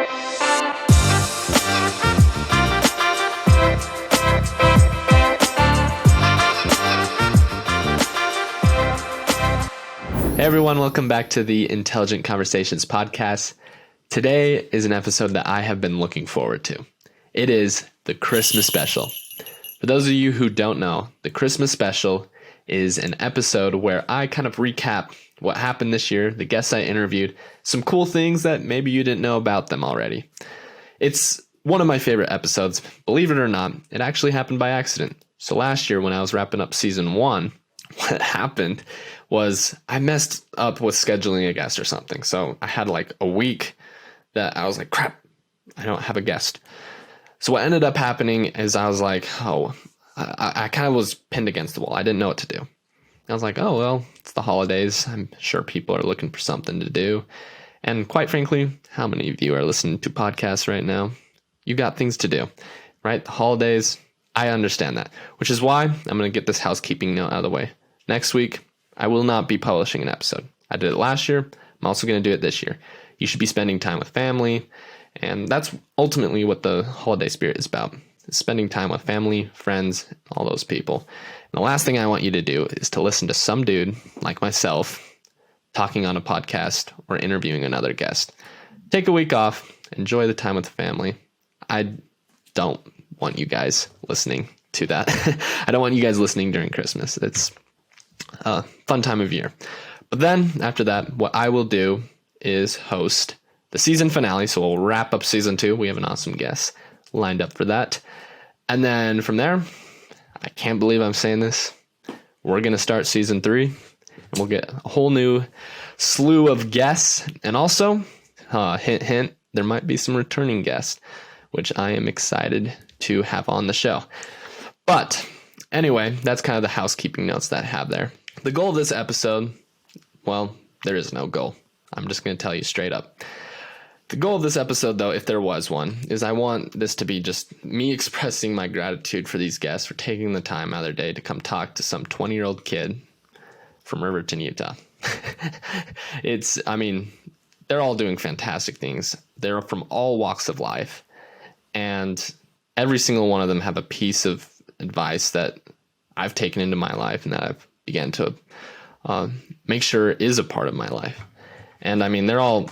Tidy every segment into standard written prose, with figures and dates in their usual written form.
Hey everyone, welcome back to the Intelligent Conversations podcast. Today is an episode that I have been looking forward to. It is the Christmas special. For those of you who don't know, the Christmas special is an episode where I kind of recap what happened this year, the guests I interviewed, some cool things that maybe you didn't know about them already. It's one of my favorite episodes. Believe it or not, it actually happened by accident. So last year when I was wrapping up season 1, what happened was I messed up with scheduling a guest or something. So I had like a week that I was like, crap, I don't have a guest. So what ended up happening is I was like, I kind of was pinned against the wall. I didn't know what to do. I was like, oh, well, it's the holidays. I'm sure people are looking for something to do. And quite frankly, how many of you are listening to podcasts right now? You got things to do, right? The holidays, I understand that, which is why I'm going to get this housekeeping note out of the way. Next week, I will not be publishing an episode. I did it last year. I'm also going to do it this year. You should be spending time with family. And that's ultimately what the holiday spirit is about. It's spending time with family, friends, all those people. And the last thing I want you to do is to listen to some dude like myself talking on a podcast or interviewing another guest. Take a week off. Enjoy the time with the family. I don't want you guys listening to that. I don't want you guys listening during Christmas. It's a fun time of year. But then after that, what I will do is host the season finale. So we'll wrap up season 2. We have an awesome guest lined up for that. And then from there, I can't believe I'm saying this, we're going to start season 3 and we'll get a whole new slew of guests. And also, hint, hint, there might be some returning guests, which I am excited to have on the show. But anyway, that's kind of the housekeeping notes that I have there. The goal of this episode, well, there is no goal. I'm just going to tell you straight up. The goal of this episode, though, if there was one, is I want this to be just me expressing my gratitude for these guests for taking the time out of their day to come talk to some 20-year-old kid from Riverton, Utah. They're all doing fantastic things. They're from all walks of life. And every single one of them have a piece of advice that I've taken into my life and that I've began to make sure is a part of my life. And they're all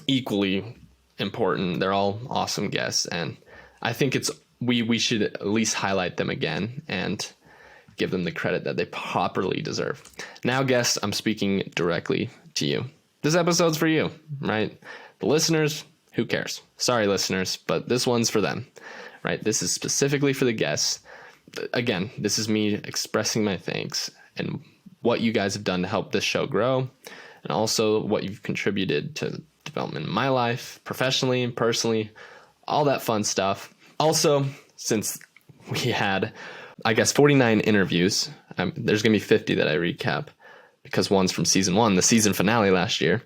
equally important. They're all awesome guests. And I think we should at least highlight them again and give them the credit that they properly deserve. Now, guests, I'm speaking directly to you. This episode's for you, right? The listeners, who cares? Sorry, listeners, but this one's for them, right? This is specifically for the guests. Again, this is me expressing my thanks and what you guys have done to help this show grow, and also what you've contributed to the development in my life, professionally and personally, all that fun stuff. Also, since we had, 49 interviews, there's going to be 50 that I recap because one's from season 1, the season finale last year.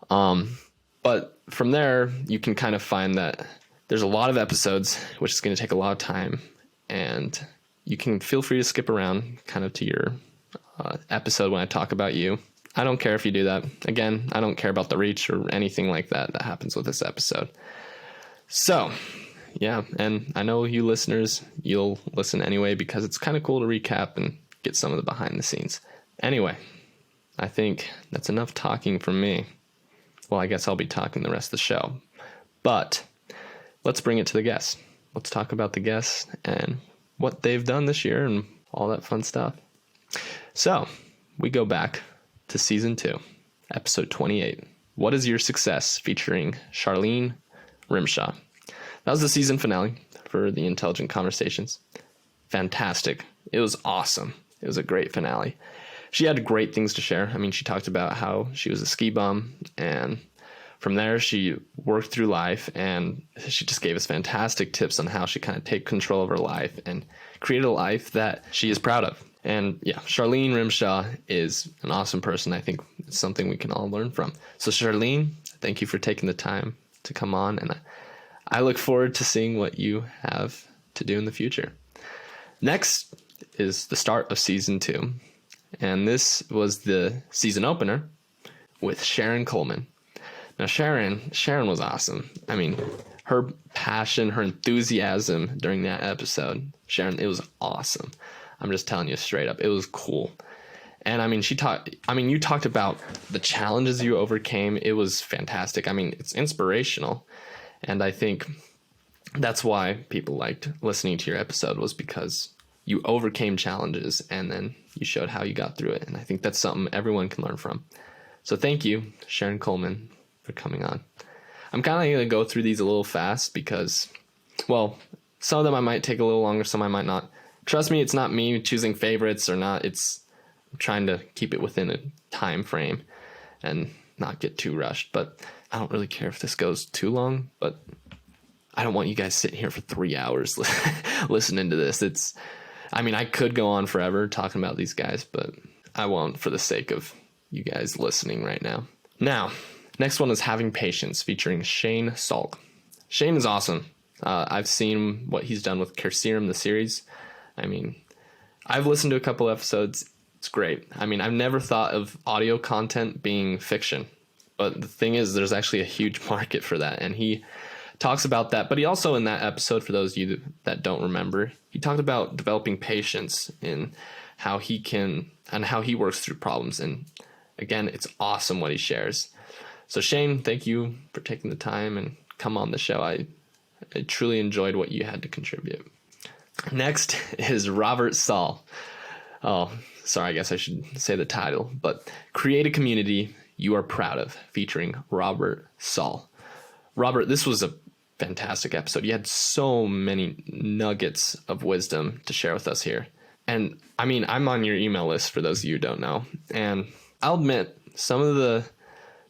But from there, you can kind of find that there's a lot of episodes, which is going to take a lot of time, and you can feel free to skip around kind of to your episode when I talk about you. I don't care if you do that. Again, I don't care about the reach or anything like that happens with this episode. So, yeah, and I know you listeners, you'll listen anyway because it's kind of cool to recap and get some of the behind the scenes. Anyway, I think that's enough talking from me. Well, I guess I'll be talking the rest of the show. But let's bring it to the guests. Let's talk about the guests and what they've done this year and all that fun stuff. So, we go back to season 2, episode 28. What is your success? Featuring Charlene Rimshaw. That was the season finale for the Intelligent Conversations. Fantastic. It was awesome. It was a great finale. She had great things to share. She talked about how she was a ski bum, and from there she worked through life, and she just gave us fantastic tips on how she kind of take control of her life and create a life that she is proud of. And yeah, Charlene Rimshaw is an awesome person. I think it's something we can all learn from. So Charlene, thank you for taking the time to come on, and I look forward to seeing what you have to do in the future. Next is the start of season 2. And this was the season opener with Sharon Coleman. Now, Sharon was awesome. I mean, her passion, her enthusiasm during that episode, Sharon, it was awesome. I'm just telling you straight up, it was cool. And I mean, you talked about the challenges you overcame. It was fantastic. I mean, it's inspirational. And I think that's why people liked listening to your episode, was because you overcame challenges and then you showed how you got through it. And I think that's something everyone can learn from. So thank you, Sharon Coleman, for coming on. I'm kind of going to go through these a little fast because, well, some of them I might take a little longer, some I might not. Trust me, it's not me choosing favorites or not. It's trying to keep it within a time frame and not get too rushed. But I don't really care if this goes too long, but I don't want you guys sitting here for 3 hours listening to this. I could go on forever talking about these guys, but I won't for the sake of you guys listening right now. Now, next one is Having Patience, featuring Shane Salk. Shane is awesome. I've seen what he's done with Kerserum, the series. I mean, I've listened to a couple episodes. It's great. I mean, I've never thought of audio content being fiction, but the thing is, there's actually a huge market for that, and he talks about that. But he also, in that episode, for those of you that don't remember, he talked about developing patience in how he works through problems. And again, it's awesome what he shares. So Shane, thank you for taking the time and come on the show. I truly enjoyed what you had to contribute. Next is Robert Saul. Oh, sorry, I guess I should say the title, but Create a Community You Are Proud Of, featuring Robert Saul. Robert, this was a fantastic episode. You had so many nuggets of wisdom to share with us here. And I mean, I'm on your email list for those of you who don't know. And I'll admit, some of the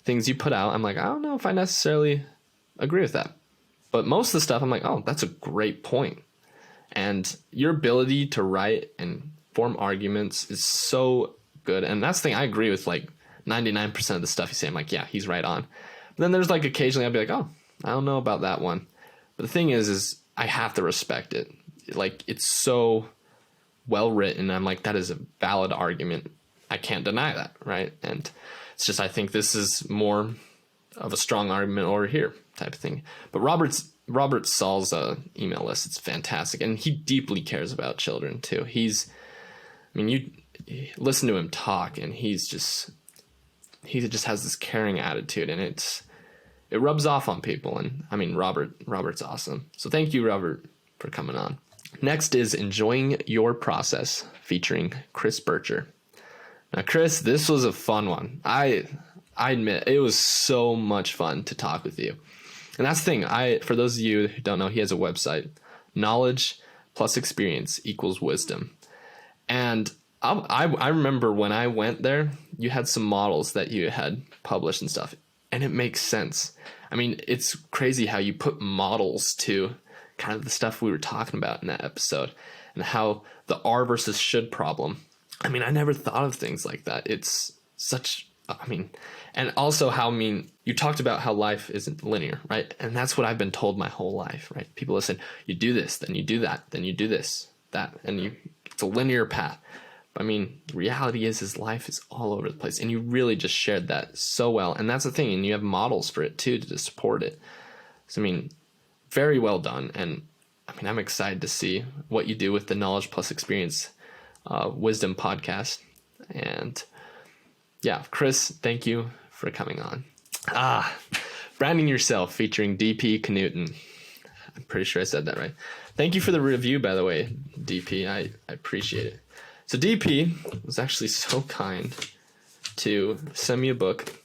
things you put out, I'm like, I don't know if I necessarily agree with that. But most of the stuff, I'm like, oh, that's a great point. And your ability to write and form arguments is so good. And that's the thing, I agree with like 99% of the stuff you say. I'm like, yeah, he's right on. But then there's like occasionally I'll be like, oh, I don't know about that one. But the thing is I have to respect it. Like, it's so well written. I'm like, that is a valid argument. I can't deny that, right? And it's just, I think this is more of a strong argument over here type of thing. But Robert Saul's email list, it's fantastic. And he deeply cares about children too. You listen to him talk and he just has this caring attitude, and it rubs off on people. And I mean, Robert's awesome. So thank you, Robert, for coming on. Next is Enjoying Your Process, featuring Chris Bircher. Now, Chris, this was a fun one. I admit it was so much fun to talk with you. And that's the thing. For those of you who don't know, he has a website, knowledge plus experience equals wisdom. And I remember when I went there, you had some models that you had published and stuff, and it makes sense. I mean, it's crazy how you put models to kind of the stuff we were talking about in that episode, and how the R versus should problem. I mean, I never thought of things like that. It's such, and also how, you talked about how life isn't linear, right? And that's what I've been told my whole life, right? People listen, you do this, then you do that, then you do this, that, and it's a linear path. But the reality is life is all over the place, and you really just shared that so well. And that's the thing, and you have models for it too to support it. So, very well done. And I'm excited to see what you do with the Knowledge Plus Experience Wisdom podcast. And yeah, Chris, thank you for coming on. Branding Yourself, featuring DP Knudten. I'm pretty sure I said that right. Thank you for the review, by the way, DP. I appreciate it. So DP was actually so kind to send me a book,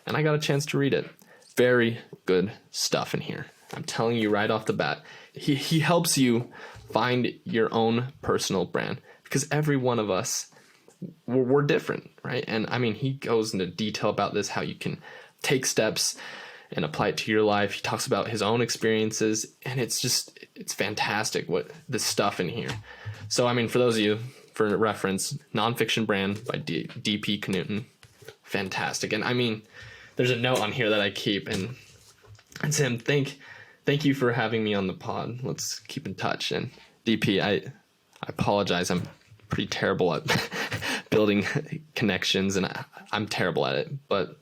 and I got a chance to read it. Very good stuff in here. I'm telling you right off the bat. He helps you find your own personal brand, because every one of us, we're different, right? And he goes into detail about this, how you can take steps and apply it to your life. He talks about his own experiences, and it's fantastic what this stuff in here. So, for those of you, for reference, Nonfiction Brand by DP Knudten. Fantastic. And there's a note on here that I keep, and Sam, thank you for having me on the pod. Let's keep in touch. And DP, I apologize. I'm pretty terrible at building connections, and I'm terrible at it. But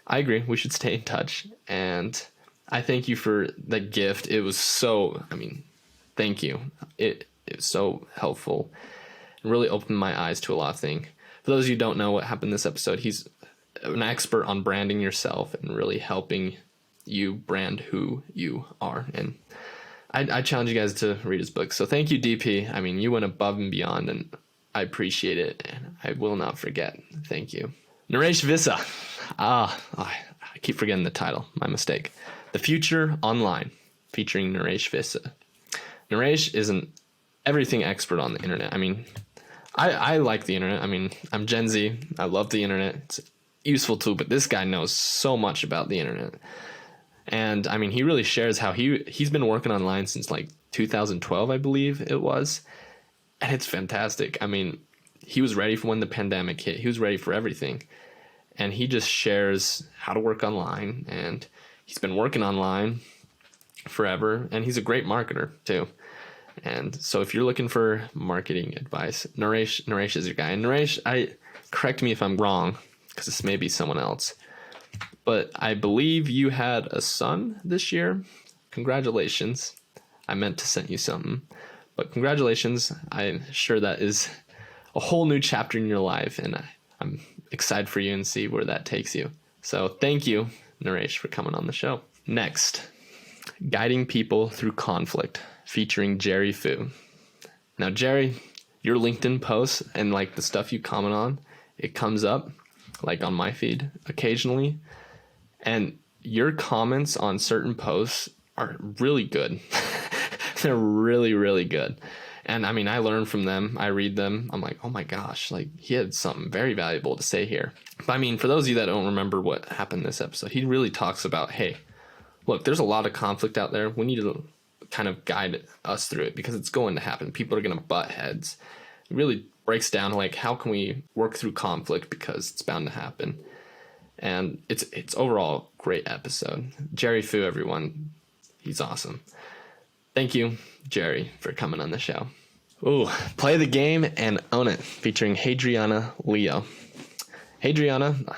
I agree. We should stay in touch. And I thank you for the gift. It was so, thank you. It was so helpful. It really opened my eyes to a lot of things. For those of you who don't know what happened this episode, he's an expert on branding yourself and really helping you brand who you are. And I challenge you guys to read his book. So thank you, DP. I mean, you went above and beyond, and I appreciate it, and I will not forget. Thank you. Naresh Vissa. I keep forgetting the title. My mistake. The Future Online, featuring Naresh Vissa. Naresh is an everything expert on the internet. I mean, I like the internet. I mean, I'm Gen Z. I love the internet. It's a useful tool, but this guy knows so much about the internet. And I mean, he really shares how he's been working online since like 2012, I believe it was. And it's fantastic. I mean, he was ready for when the pandemic hit. He was ready for everything. And he just shares how to work online. And he's been working online forever. And he's a great marketer too. And so if you're looking for marketing advice, Naresh is your guy. And Naresh, correct me if I'm wrong, because this may be someone else, but I believe you had a son this year. Congratulations. I meant to send you something, but congratulations. I'm sure that is a whole new chapter in your life, and I'm excited for you and see where that takes you. So thank you, Naresh, for coming on the show. Next, Guiding People Through Conflict, featuring Jerry Fu. Now, Jerry, your LinkedIn posts and like the stuff you comment on, it comes up like on my feed occasionally. And your comments on certain posts are really good. They're really, really good. And I mean, I learn from them. I read them. I'm like, oh my gosh, like he had something very valuable to say here. But I mean, for those of you that don't remember what happened this episode, he really talks about, hey, look, there's a lot of conflict out there. We need to kind of guide us through it because it's going to happen. People are going to butt heads. It really breaks down like, how can we work through conflict because it's bound to happen. And it's overall a great episode. Jerry Fu, everyone. He's awesome. Thank you, Jerry, for coming on the show. Ooh, Play the Game and Own It, featuring Hadriana Leo. Hadriana,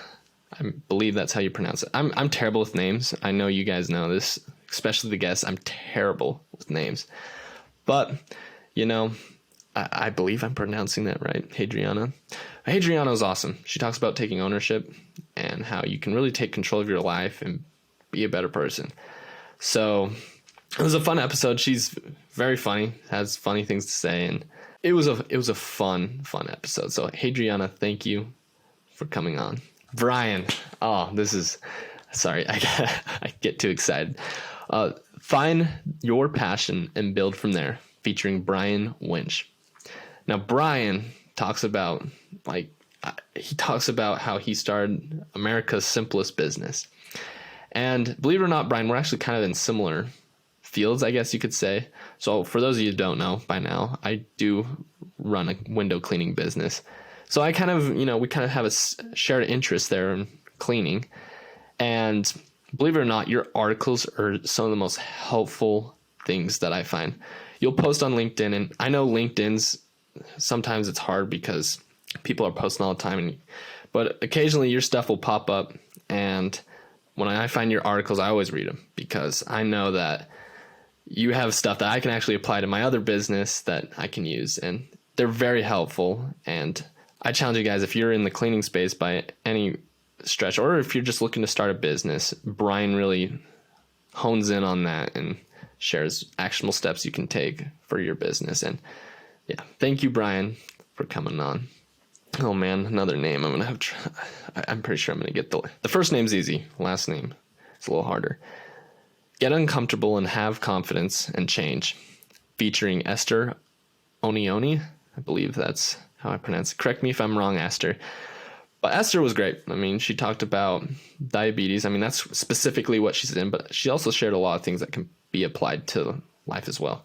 I believe that's how you pronounce it. I'm terrible with names. I know you guys know this, especially the guests. I'm terrible with names. But, you know, I believe I'm pronouncing that right, Hadriana. Hadriana is awesome. She talks about taking ownership and how you can really take control of your life and be a better person. So it was a fun episode. She's very funny, has funny things to say, and it was a fun episode. So Hadriana, thank you for coming on. Brian, sorry, I get too excited. Find Your Passion and Build From There, featuring Brian Winch. Now, Brian talks about how he started America's simplest business. And believe it or not, Brian, we're actually kind of in similar fields, I guess you could say. So for those of you who don't know by now, I do run a window cleaning business. So I kind of, we kind of have a shared interest there in cleaning. And believe it or not, your articles are some of the most helpful things that I find. You'll post on LinkedIn, and I know LinkedIn's sometimes it's hard because people are posting all the time, but occasionally your stuff will pop up, and when I find your articles, I always read them because I know that you have stuff that I can actually apply to my other business that I can use, and they're very helpful. And I challenge you guys, if you're in the cleaning space by any stretch, or if you're just looking to start a business, Brian really hones in on that and shares actionable steps you can take for your business. And yeah, thank you, Brian, for coming on. Oh man, another name. I'm pretty sure I'm gonna get the first name's easy. Last name is a little harder. Get Uncomfortable and Have Confidence and Change, featuring Esther Onioni. I believe that's how I pronounce it. Correct me if I'm wrong, Esther. But Esther was great. I mean, she talked about diabetes. I mean, that's specifically what she's in, but she also shared a lot of things that can be applied to life as well.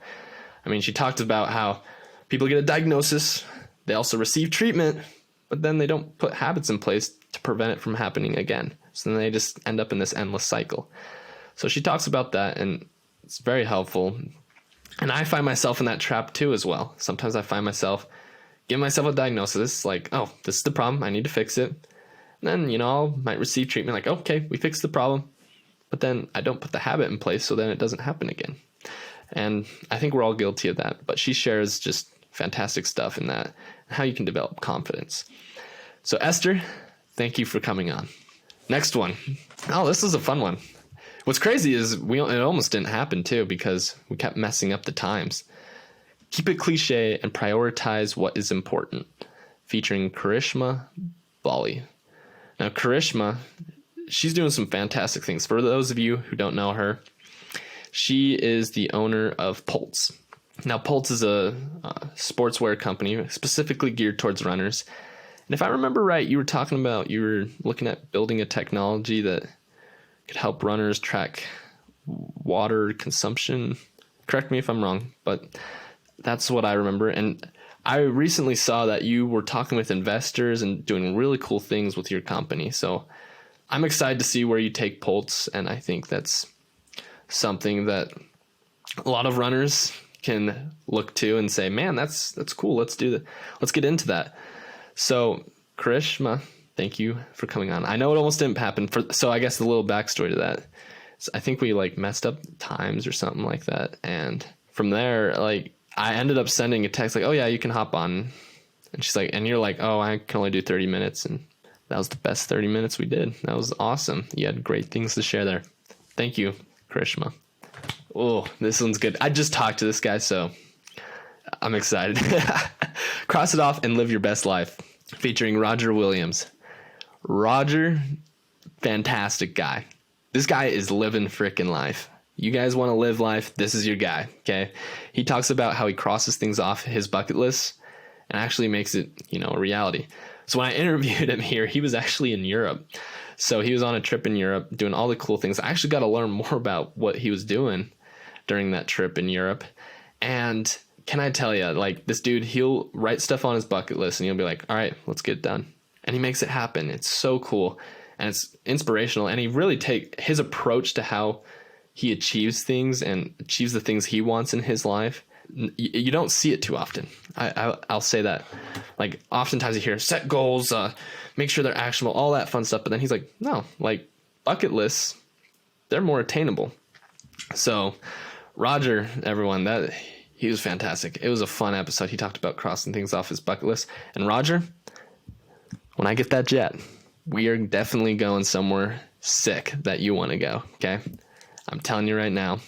I mean, she talked about how people get a diagnosis, they also receive treatment, but then they don't put habits in place to prevent it from happening again. So then they just end up in this endless cycle. So she talks about that, and it's very helpful. And I find myself in that trap too as well. Sometimes I find myself giving myself a diagnosis like, oh, this is the problem, I need to fix it. And then, I might receive treatment like, okay, we fixed the problem. But then I don't put the habit in place, so then it doesn't happen again. And I think we're all guilty of that. But she shares just fantastic stuff in that, and how you can develop confidence. So Esther, thank you for coming on. Next one. Oh, this is a fun one. What's crazy is it almost didn't happen too, because we kept messing up the times. Keep it cliche and prioritize what is important. Featuring Karishma Bali. Now, Karishma, she's doing some fantastic things. For those of you who don't know her, she is the owner of Pulse. Now, Pulse is a sportswear company specifically geared towards runners. And if I remember right, you were looking at building a technology that could help runners track water consumption. Correct me if I'm wrong, but that's what I remember. And I recently saw that you were talking with investors and doing really cool things with your company. So I'm excited to see where you take Pulse. And I think that's something that a lot of runners can look to and say, man, that's cool. Let's do that. Let's get into that. So Karishma, thank you for coming on. I know it almost didn't happen. So I guess the little backstory to that is I think we messed up times or something like that. And from there, I ended up sending a text like, oh yeah, you can hop on. And she's like, and you're like, oh, I can only do 30 minutes. And that was the best 30 minutes we did. That was awesome. You had great things to share there. Thank you, Karishma. Oh, this one's good. I just talked to this guy, so I'm excited. Cross it off and live your best life. Featuring Roger Williams. Roger, fantastic guy. This guy is living frickin' life. You guys want to live life, this is your guy, okay? He talks about how he crosses things off his bucket list and actually makes it, a reality. So when I interviewed him here, he was actually in Europe. So he was on a trip in Europe doing all the cool things. I actually got to learn more about what he was doing during that trip in Europe. And can I tell you, this dude, he'll write stuff on his bucket list and he'll be like, all right, let's get it done. And he makes it happen. It's so cool. And it's inspirational. And he really his approach to how he achieves things and achieves the things he wants in his life. You don't see it too often. I'll say that. Oftentimes you hear set goals, make sure they're actionable, all that fun stuff. But then he's like, no, bucket lists, they're more attainable. So Roger, everyone, he was fantastic. It was a fun episode. He talked about crossing things off his bucket list. And Roger, when I get that jet, we are definitely going somewhere sick that you want to go. Okay. I'm telling you right now,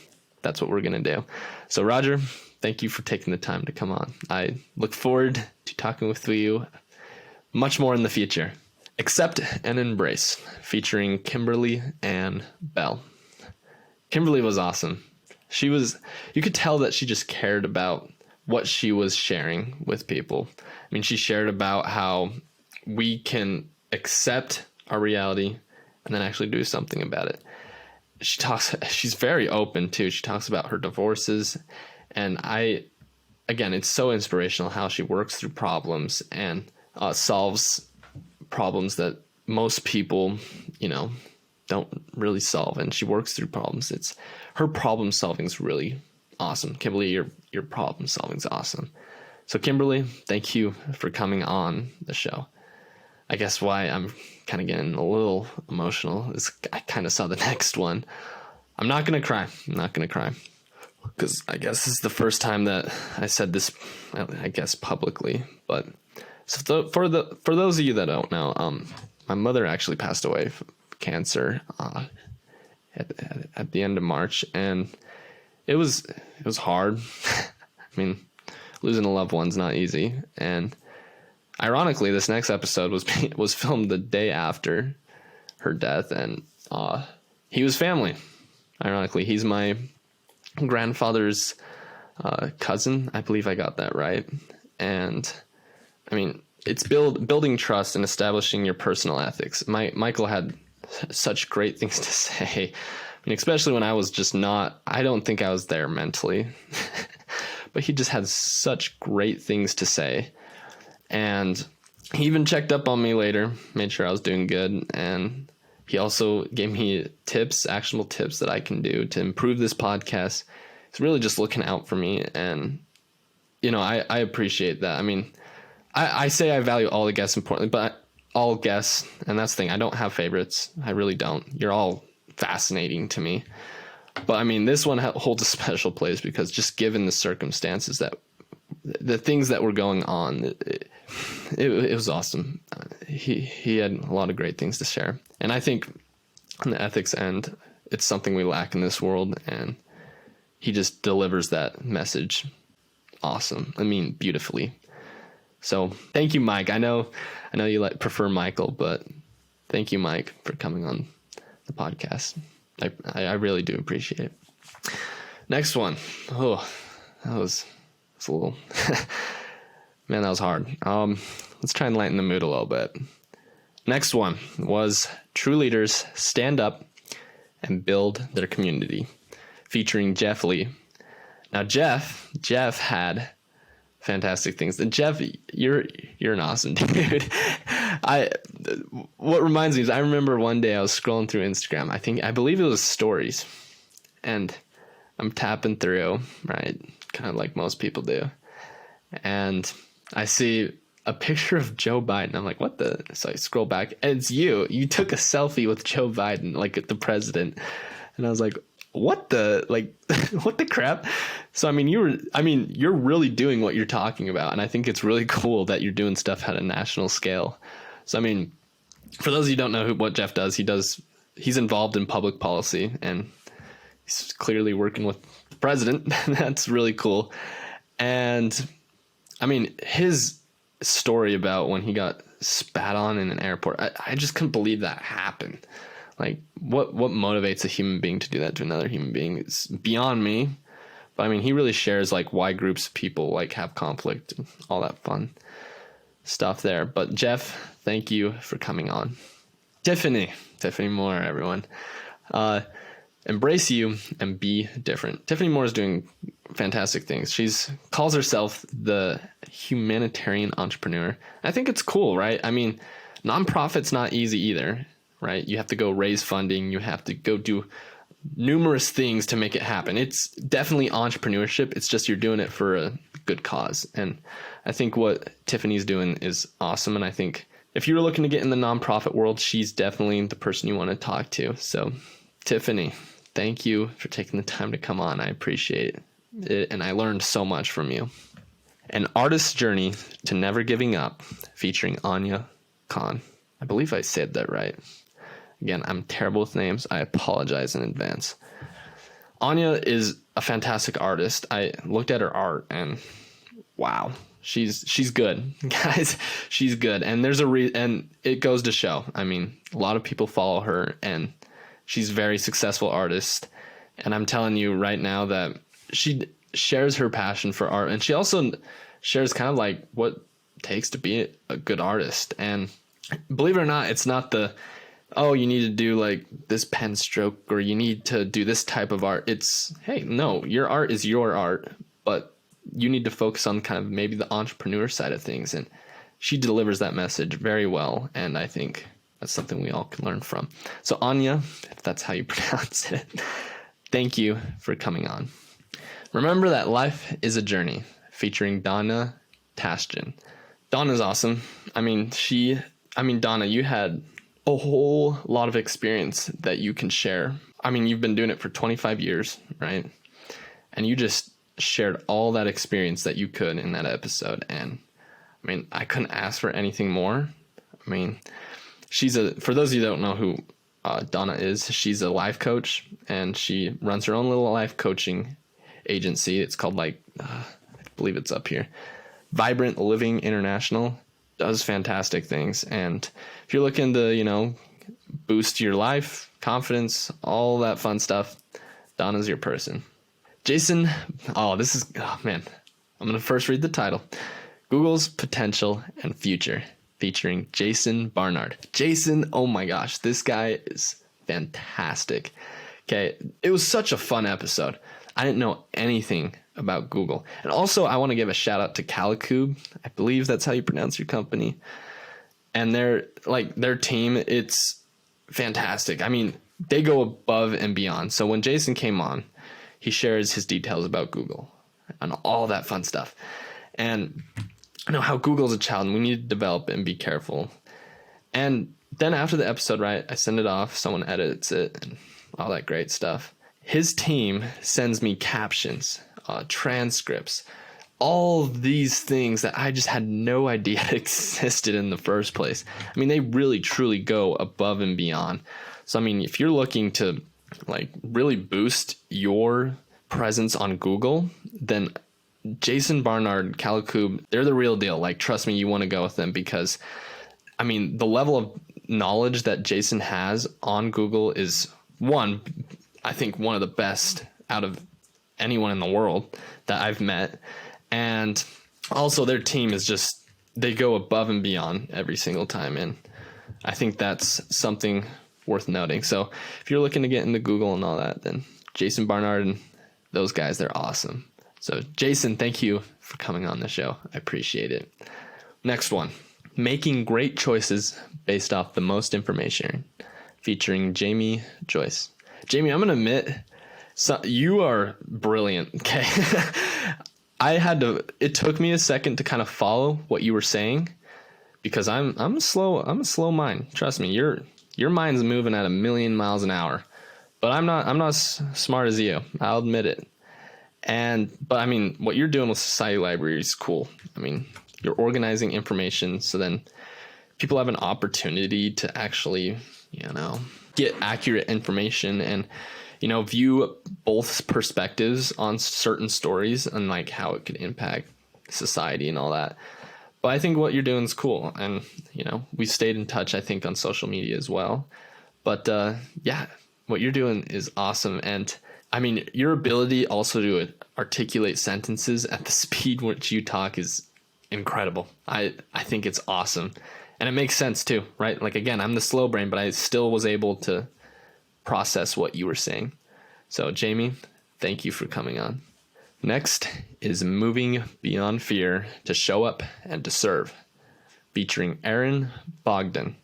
that's what we're going to do. So Roger, thank you for taking the time to come on. I look forward to talking with you much more in the future. Accept and Embrace, featuring Kimberly and Bell. Kimberly was awesome. You could tell that she just cared about what she was sharing with people. I mean, she shared about how we can accept our reality and then actually do something about it. She's very open too. She talks about her divorces, and it's so inspirational how she works through problems and solves problems that most people, don't really solve. And she works through problems. Her problem solving is really awesome. Kimberly, your problem solving is awesome. So Kimberly, thank you for coming on the show. I guess why I'm kind of getting a little emotional is I kind of saw the next one. I'm not going to cry. Because I guess this is the first time that I said this, I guess, publicly. But so for those of you that don't know, my mother actually passed away from cancer at the end of March, and it was hard. I mean, losing a loved one's not easy, and ironically, this next episode was filmed the day after her death, and he was family. Ironically, he's my grandfather's cousin. I believe I got that right. And I mean, it's building trust and establishing your personal ethics. Michael had such great things to say. I mean, especially when I was just I don't think I was there mentally, but he just had such great things to say. And he even checked up on me later, made sure I was doing good. And he also gave me actionable tips that I can do to improve this podcast. He's really just looking out for me. And, I appreciate that. I mean, I say I value all the guests importantly, but all guests, and that's the thing, I don't have favorites. I really don't. You're all fascinating to me. But I mean, this one holds a special place because just given the circumstances that the things that were going on, it was awesome. He had a lot of great things to share. And I think on the ethics end, it's something we lack in this world. And he just delivers that message. Awesome. I mean, beautifully. So thank you, Mike. I know you prefer Michael, but thank you, Mike, for coming on the podcast. I really do appreciate it. Next one. Oh, that was a little, man, that was hard. Let's try and lighten the mood a little bit. Next one was True Leaders Stand Up and Build Their Community, featuring Jeff Lee. Now, Jeff had fantastic things. And Jeff, you're an awesome dude. What reminds me is I remember one day I was scrolling through Instagram. I believe it was stories, and I'm tapping through, right? Kind of like most people do. And I see a picture of Joe Biden. I'm like, what the? So I scroll back and it's you. You took a selfie with Joe Biden, like the president. And I was like, what the, like, what the crap? So, you're really doing what you're talking about. And I think it's really cool that you're doing stuff at a national scale. So, for those of you who don't know what Jeff does, he's involved in public policy and he's clearly working with the president. That's really cool. And his story about when he got spat on in an airport, I just couldn't believe that happened. Like, what motivates a human being to do that to another human being? It's beyond me. But he really shares like why groups of people like have conflict and all that fun stuff there. But Jeff, thank you for coming on. Tiffany Moore, everyone. Embrace you and be different. Tiffany Moore is doing fantastic things. She's calls herself the humanitarian entrepreneur. I think it's cool, right? Nonprofit's not easy either, right? You have to go raise funding. You have to go do numerous things to make it happen. It's definitely entrepreneurship. It's just you're doing it for a good cause. And I think what Tiffany's doing is awesome. And I think if you were looking to get in the nonprofit world, she's definitely the person you want to talk to. So Tiffany, thank you for taking the time to come on. I appreciate it. And I learned so much from you. An Artist's Journey to Never Giving Up, featuring Anya Khan. I believe I said that right. Again, I'm terrible with names. I apologize in advance. Anya is a fantastic artist. I looked at her art and wow, she's good, guys. She's good, and there's and it goes to show. A lot of people follow her, and she's a very successful artist. And I'm telling you right now that she shares her passion for art, and she also shares kind of like what it takes to be a good artist. And believe it or not, it's not you need to do like this pen stroke or you need to do this type of art. It's, hey, no, your art is your art, but you need to focus on kind of maybe the entrepreneur side of things. And she delivers that message very well. And I think that's something we all can learn from. So Anya, if that's how you pronounce it, thank you for coming on. Remember that life is a journey, featuring Donna Tashjian. Donna's awesome. Donna, you had a whole lot of experience that you can share. You've been doing it for 25 years, right? And you just shared all that experience that you could in that episode. And I couldn't ask for anything more. For those of you that don't know who Donna is, she's a life coach and she runs her own little life coaching agency. It's called I believe it's up here, Vibrant Living International. Does fantastic things. And if you're looking to, boost your life, confidence, all that fun stuff, Donna's your person. Jason, I'm going to first read the title. Google's Potential and Future, featuring Jason Barnard. Jason, oh my gosh, this guy is fantastic. Okay, it was such a fun episode. I didn't know anything about Google. And also, I want to give a shout out to Kalicube. I believe that's how you pronounce your company. And their team, it's fantastic. They go above and beyond. So when Jason came on, he shares his details about Google and all that fun stuff. And I know how Google's a child and we need to develop and be careful. And then after the episode, right, I send it off, someone edits it and all that great stuff. His team sends me captions, transcripts, all these things that I just had no idea existed in the first place. I mean, they really truly go above and beyond. So, I mean, if you're looking to like really boost your presence on Google, then Jason Barnard, Kalicube, they're the real deal. Like, trust me, you want to go with them because, I mean, the level of knowledge that Jason has on Google is I think one of the best out of anyone in the world that I've met. And also their team is just, they go above and beyond every single time. And I think that's something worth noting. So if you're looking to get into Google and all that, then Jason Barnard and those guys, they're awesome. So Jason, thank you for coming on the show. I appreciate it. Next one, making great choices based off the most information, featuring Jamie Joyce. Jamie, I'm going to admit, you are brilliant. Okay. It took me a second to kind of follow what you were saying because I'm a slow mind. Trust me, your mind's moving at 1,000,000 miles an hour, but I'm not as smart as you. I'll admit it. But I mean, what you're doing with Society Library is cool. I mean, you're organizing information so then people have an opportunity to actually, get accurate information and, view both perspectives on certain stories and like how it could impact society and all that. But I think what you're doing is cool. And, we stayed in touch, I think, on social media as well. But yeah, what you're doing is awesome. And I mean, your ability also to articulate sentences at the speed which you talk is incredible. I think it's awesome. And it makes sense too, right? Like, again, I'm the slow brain, but I still was able to process what you were saying. So, Jamie, thank you for coming on. Next is Moving Beyond Fear to Show Up and to Serve, featuring Aaron Bogdan.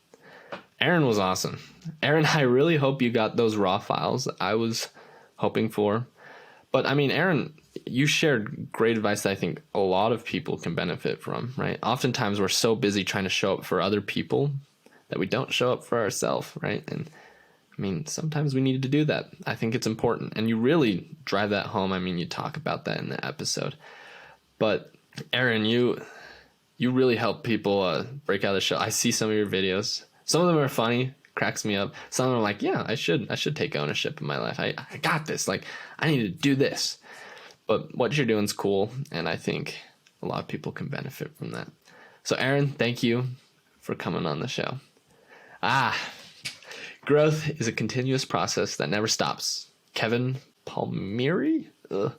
Aaron was awesome. Aaron, I really hope you got those raw files that I was hoping for. But I mean, Aaron, you shared great advice that I think a lot of people can benefit from, right? Oftentimes we're so busy trying to show up for other people that we don't show up for ourselves, right? And I mean, sometimes we need to do that. I think it's important. And you really drive that home. I mean, you talk about that in the episode. But Aaron, you really help people break out of the show. I see some of your videos. Some of them are funny, cracks me up. Some of them are like, yeah, I should take ownership of my life. I got this. Like, I need to do this. But what you're doing is cool, and I think a lot of people can benefit from that. So, Aaron, thank you for coming on the show. Growth is a continuous process that never stops. Kevin Palmieri? I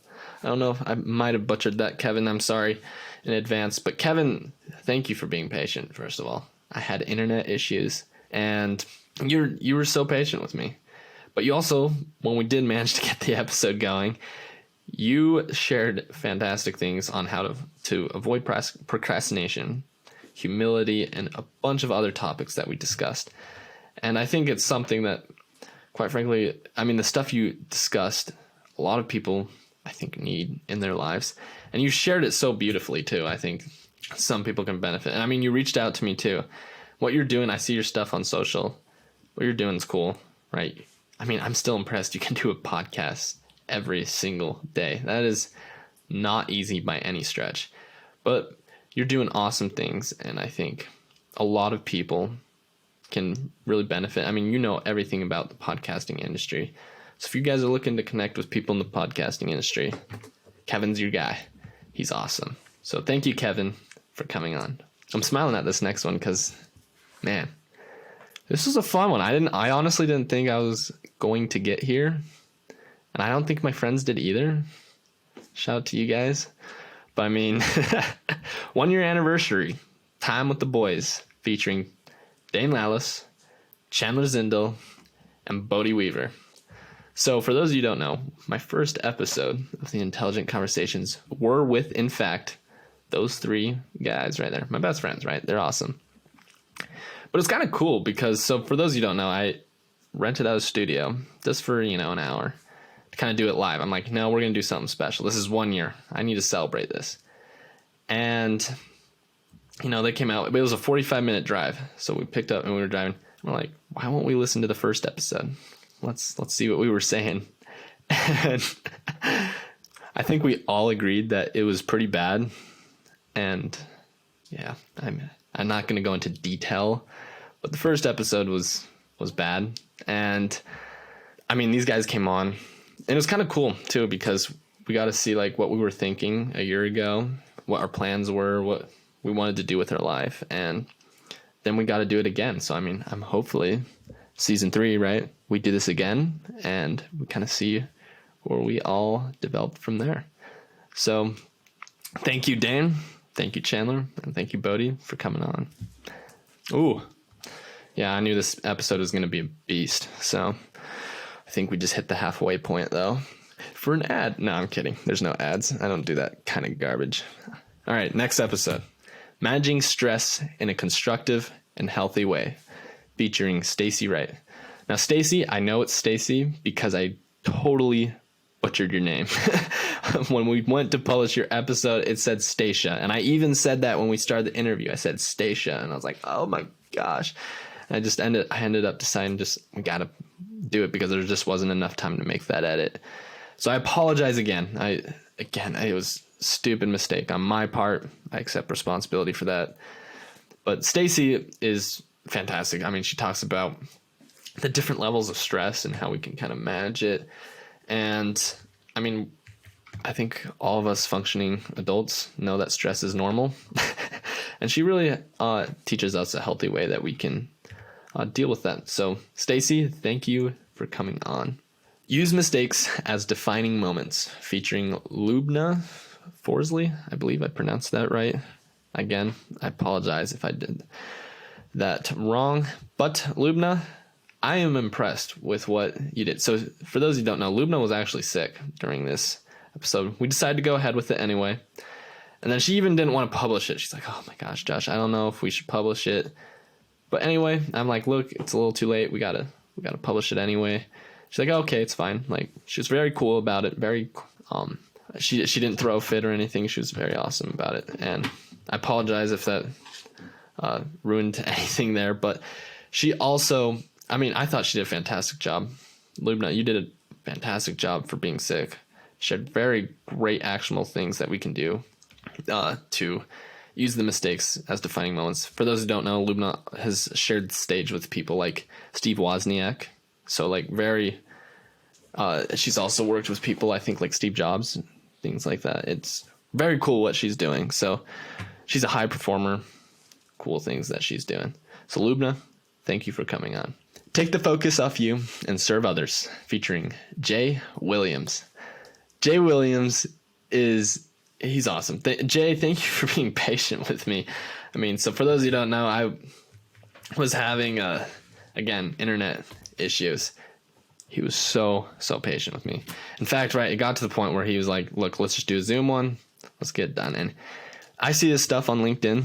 don't know if I might have butchered that, Kevin. I'm sorry in advance. But Kevin, thank you for being patient, first of all. I had internet issues, and you were so patient with me. But you also, when we did manage to get the episode going, you shared fantastic things on how to avoid procrastination, humility, and a bunch of other topics that we discussed. And I think it's something that, quite frankly, I mean, the stuff you discussed, a lot of people, I think, need in their lives. And you shared it so beautifully, too. I think some people can benefit. And I mean, you reached out to me, too. What you're doing, I see your stuff on social. What you're doing is cool, right? I mean, I'm still impressed you can do a podcast every single day. That is not easy by any stretch, but you're doing awesome things. And I think a lot of people can really benefit. I mean, you know everything about the podcasting industry. So if you guys are looking to connect with people in the podcasting industry, Kevin's your guy. He's awesome. So thank you, Kevin, for coming on. I'm smiling at this next one because, man, this was a fun one. I honestly didn't think I was going to get here. And I don't think my friends did either. Shout out to you guys. But I mean, 1 year anniversary, Time with the Boys, featuring Dane Lallis, Chandler Zindel, and Bodie Weaver. So for those of you who don't know, my first episode of the Intelligent Conversations were with, in fact, those three guys right there. My best friends, right? They're awesome. But it's kind of cool because, so for those of you who don't know, I rented out a studio just for, an hour. Kind of do it live. I'm like, no, we're going to do something special. This is 1 year. I need to celebrate this. And they came out. It was a 45-minute drive. So we picked up and we were driving. We're like, why won't we listen to the first episode? Let's see what we were saying. And I think we all agreed that it was pretty bad. And yeah, I'm not going to go into detail, but the first episode was bad. And I mean, these guys came on, and it was kind of cool too, because we got to see like what we were thinking a year ago, what our plans were, what we wanted to do with our life. And then we got to do it again. So, I mean, I'm hopefully season 3, right? We do this again and we kind of see where we all develop from there. So thank you, Dane. Thank you, Chandler. And thank you, Bodie, for coming on. Ooh. Yeah, I knew this episode was going to be a beast. So I think we just hit the halfway point, though. For an ad. No, I'm kidding. There's no ads. I don't do that kind of garbage. All right, next episode. Managing Stress in a Constructive and Healthy Way, featuring Stacy Wright. Now, Stacy, I know it's Stacy because I totally butchered your name. When we went to publish your episode, it said Stacia. And I even said that when we started the interview. I said Stacia. And I was like, oh my gosh. And I ended up deciding we got to do it because there just wasn't enough time to make that edit. So I apologize again. It was a stupid mistake on my part. I accept responsibility for that. But Stacy is fantastic. I mean, she talks about the different levels of stress and how we can kind of manage it. And I mean, I think all of us functioning adults know that stress is normal. And she really teaches us a healthy way that we can deal with that. So Stacy, thank you for coming on. Use Mistakes as Defining Moments, featuring Lubna Forsley. I believe I pronounced that right. Again, I apologize if I did that wrong. But Lubna, I am impressed with what you did. So for those who don't know, Lubna was actually sick during this episode. We decided to go ahead with it anyway. And then she even didn't want to publish it. She's like, oh my gosh, Josh, I don't know if we should publish it. But anyway, I'm like, look, it's a little too late. We gotta publish it anyway. She's like, okay, it's fine. Like, she was very cool about it. Very, she didn't throw a fit or anything. She was very awesome about it. And I apologize if that ruined anything there. But she also, I mean, I thought she did a fantastic job. Lubna, you did a fantastic job for being sick. She had very great actionable things that we can do to use the mistakes as defining moments. For those who don't know, Lubna has shared the stage with people like Steve Wozniak. So like she's also worked with people, I think, like Steve Jobs, things like that. It's very cool what she's doing. So she's a high performer, cool things that she's doing. So Lubna, thank you for coming on. Take the Focus Off You and Serve Others, featuring Jay Williams. Jay Williams he's awesome. Jay, thank you for being patient with me. I mean, so for those who don't know, I was having, again, internet issues. He was so patient with me. In fact, right, it got to the point where he was like, look, let's just do a Zoom one. Let's get it done. And I see this stuff on LinkedIn,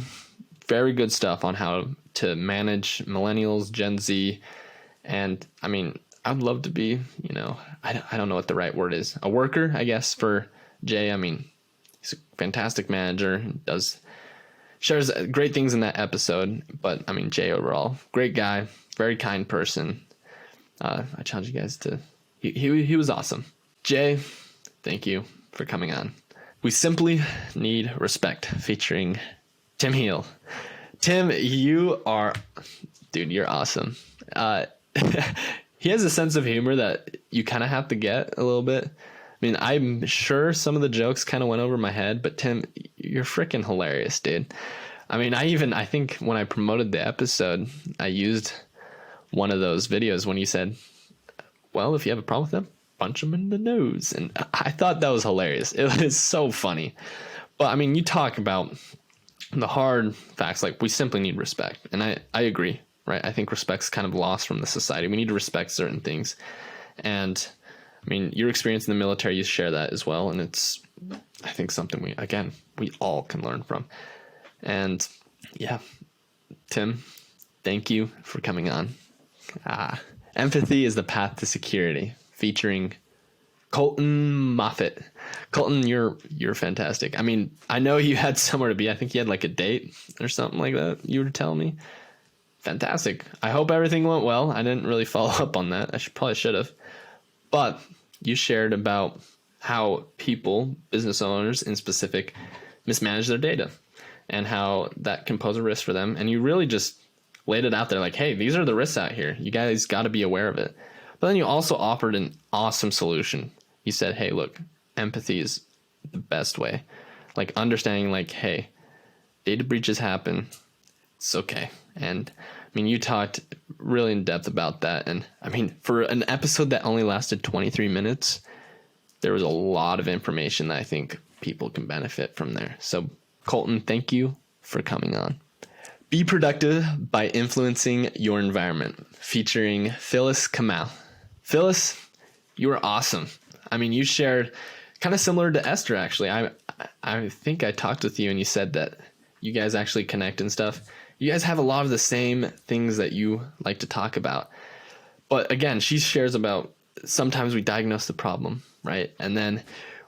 very good stuff on how to manage millennials, Gen Z. And I mean, I'd love to be, I don't know what the right word is. A worker, I guess, for Jay. I mean, he's a fantastic manager, shares great things in that episode. But I mean, Jay overall, great guy, very kind person. I challenge you guys to, he was awesome. Jay, thank you for coming on. We Simply Need Respect, featuring Tim Heel. Tim, you're awesome. He has a sense of humor that you kind of have to get a little bit. I mean, I'm sure some of the jokes kind of went over my head, but Tim, you're freaking hilarious, dude. I mean, I think when I promoted the episode, I used one of those videos when you said, well, if you have a problem with them, punch them in the nose. And I thought that was hilarious. It was so funny. But I mean, you talk about the hard facts, like we simply need respect. And I agree, right? I think respect's kind of lost from the society. We need to respect certain things. And I mean, your experience in the military, you share that as well. And it's, I think, something we all can learn from. And yeah, Tim, thank you for coming on. Empathy is the Path to Security, featuring Colton Moffat. Colton, you're fantastic. I mean, I know you had somewhere to be. I think you had like a date or something like that. You were telling me. Fantastic. I hope everything went well. I didn't really follow up on that. Probably should have. But you shared about how people, business owners in specific, mismanage their data and how that can pose a risk for them. And you really just laid it out there like, hey, these are the risks out here. You guys got to be aware of it. But then you also offered an awesome solution. You said, hey, look, empathy is the best way. Like understanding like, hey, data breaches happen. It's okay. And I mean, you talked really in depth about that. And I mean, for an episode that only lasted 23 minutes, there was a lot of information that I think people can benefit from there. So Colton, thank you for coming on. Be productive by influencing your environment, featuring Phyllis Kamal. Phyllis, you were awesome. I mean, you shared kind of similar to Esther, actually. I think I talked with you and you said that you guys actually connect and stuff. You guys have a lot of the same things that you like to talk about. But again, she shares about sometimes we diagnose the problem, right? And then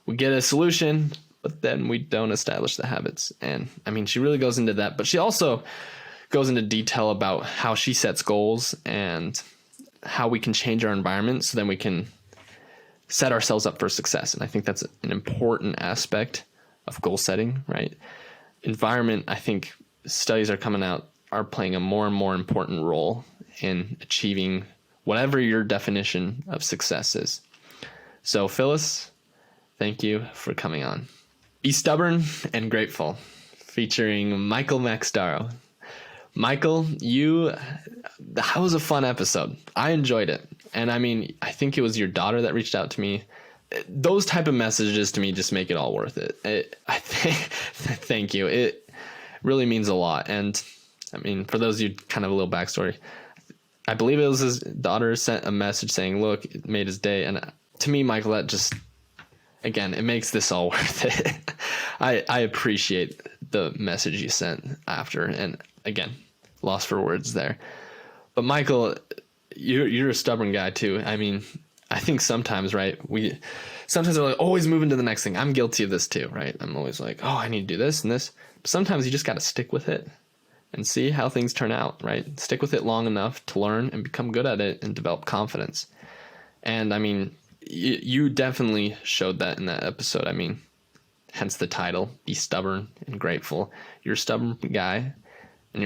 we get a solution, but then we don't establish the habits. And I mean, she really goes into that, but she also goes into detail about how she sets goals and how we can change our environment so then we can set ourselves up for success. And I think that's an important aspect of goal setting, right? Environment, I think studies are coming out, are playing a more and more important role in achieving whatever your definition of success is. So Phyllis, thank you for coming on. Be Stubborn and Grateful, featuring Michael Maxdaro. Michael, that was a fun episode. I enjoyed it. And I mean, I think it was your daughter that reached out to me. Those type of messages to me just make it all worth it. Thank you. It really means a lot. And I mean, for those of you, kind of a little backstory, I believe it was his daughter sent a message saying, look, it made his day. And to me, Michael, that just, again, it makes this all worth it. I appreciate the message you sent after. And again, lost for words there. But Michael, you're a stubborn guy too. I mean, I think sometimes, right, sometimes we're like always moving to the next thing. I'm guilty of this too, right? I'm always like, oh, I need to do this and this. But sometimes you just got to stick with it and see how things turn out, right? Stick with it long enough to learn and become good at it and develop confidence. And I mean, you definitely showed that in that episode. I mean, hence the title, Be Stubborn and Grateful. You're a stubborn guy. And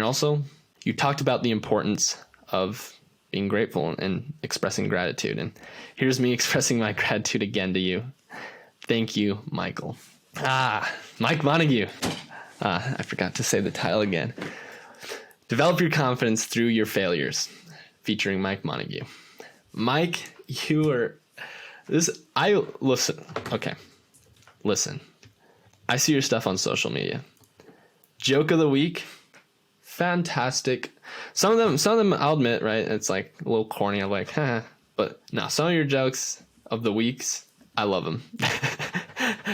you talked about the importance of being grateful and expressing gratitude. And here's me expressing my gratitude again to you. Thank you, Michael. Mike Montague. I forgot to say the title again. Develop Your Confidence Through Your Failures, featuring Mike Montague. Mike, listen. I see your stuff on social media. Joke of the week, fantastic. Some of them I'll admit, right? It's like a little corny. I'm like, but no, some of your jokes of the weeks, I love them.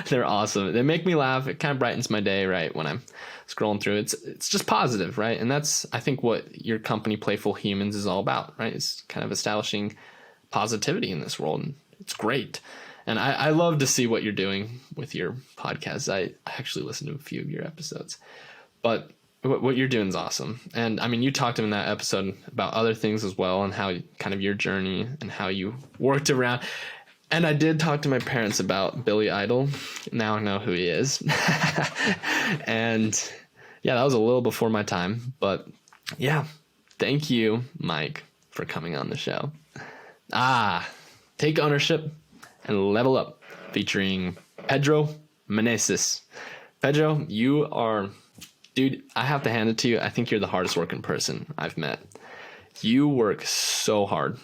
They're awesome. They make me laugh. It kind of brightens my day, right? When I'm scrolling through, it's just positive, right? And that's, I think, what your company, Playful Humans, is all about, right? It's kind of establishing positivity in this world, and it's great. And I love to see what you're doing with your podcast. I actually listened to a few of your episodes, but what you're doing is awesome. And I mean, you talked in that episode about other things as well, and how kind of your journey and how you worked around. And I did talk to my parents about Billy Idol. Now I know who he is. And yeah, that was a little before my time, but yeah, thank you, Mike, for coming on the show. Take Ownership and Level Up, featuring Pedro Meneses. Pedro, you are, dude, I have to hand it to you. I think you're the hardest working person I've met. You work so hard.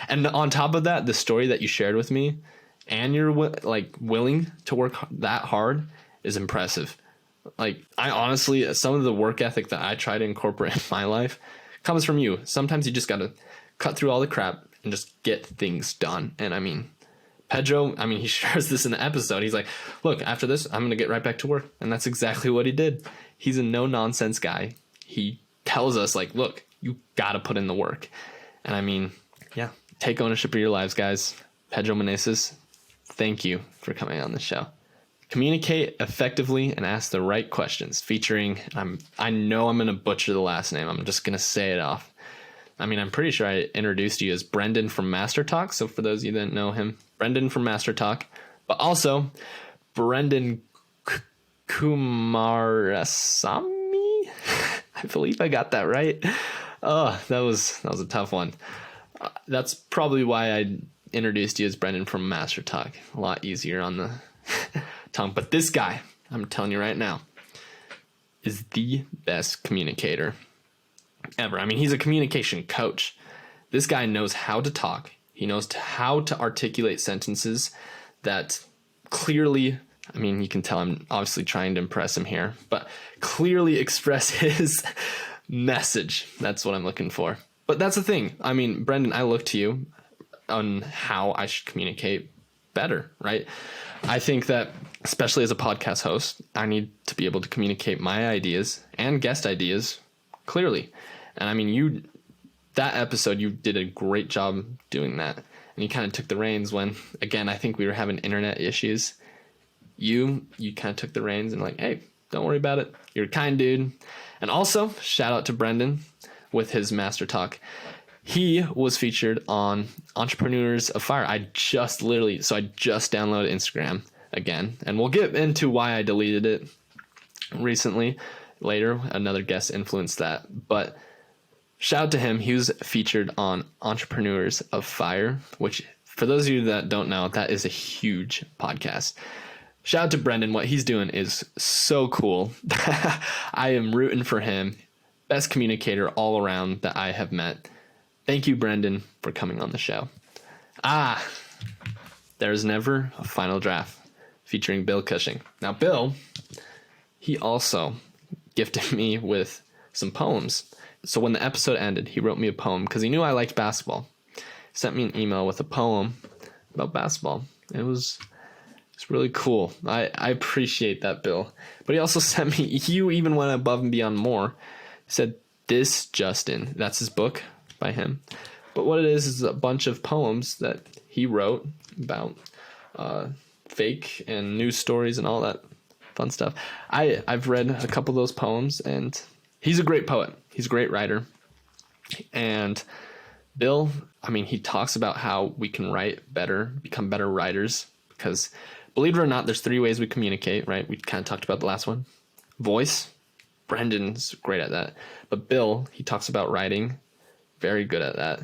And on top of that, the story that you shared with me, and you're willing to work that hard, is impressive. Like, I honestly, some of the work ethic that I try to incorporate in my life comes from you. Sometimes you just got to cut through all the crap and just get things done. And I mean, Pedro, he shares this in the episode. He's like, look, after this, I'm going to get right back to work. And that's exactly what he did. He's a no nonsense guy. He tells us, like, look, you got to put in the work. And I mean, yeah, take ownership of your lives, guys. Pedro Meneses, thank you for coming on the show. Communicate effectively and ask the right questions, featuring, I know I'm going to butcher the last name. I'm just going to say it off. I mean, I'm pretty sure I introduced you as Brendan from Master Talk. So for those of you that know him, Brendan from Master Talk, but also Brendan Kumarasamy. I believe I got that right. Oh, that was a tough one. That's probably why I introduced you as Brendan from Master Talk. A lot easier on the tongue. But this guy, I'm telling you right now, is the best communicator ever. I mean, he's a communication coach. This guy knows how to talk. He knows how to articulate sentences that clearly, I mean, you can tell I'm obviously trying to impress him here, but clearly express his message. That's what I'm looking for. But that's the thing. I mean, Brendan, I look to you on how I should communicate better, right? I think that, especially as a podcast host, I need to be able to communicate my ideas and guest ideas clearly. And I mean, that episode, you did a great job doing that. And you kind of took the reins when, again, I think we were having internet issues. You kind of took the reins and like, hey, don't worry about it. You're a kind dude. And also, shout out to Brendan with his Master Talk. He was featured on Entrepreneurs of Fire. I just downloaded Instagram again. And we'll get into why I deleted it recently. Later, another guest influenced that. But shout out to him. He was featured on Entrepreneurs of Fire, which, for those of you that don't know, that is a huge podcast. Shout out to Brendan. What he's doing is so cool. I am rooting for him. Best communicator all around that I have met. Thank you, Brendan, for coming on the show. There's never a final draft featuring Bill Cushing. Now, Bill, he also gifted me with some poems. So when the episode ended, he wrote me a poem because he knew I liked basketball. He sent me an email with a poem about basketball. It's really cool. I appreciate that, Bill. But he also sent me, you even went above and beyond more. He said, "This Justin," that's his book by him. But what it is a bunch of poems that he wrote about fake and news stories and all that fun stuff. I've read a couple of those poems, and he's a great poet. He's a great writer. And Bill, I mean, he talks about how we can write better, become better writers, because believe it or not, there's 3 ways we communicate, right? We kind of talked about the last one. Voice. Brendan's great at that. But Bill, he talks about writing. Very good at that.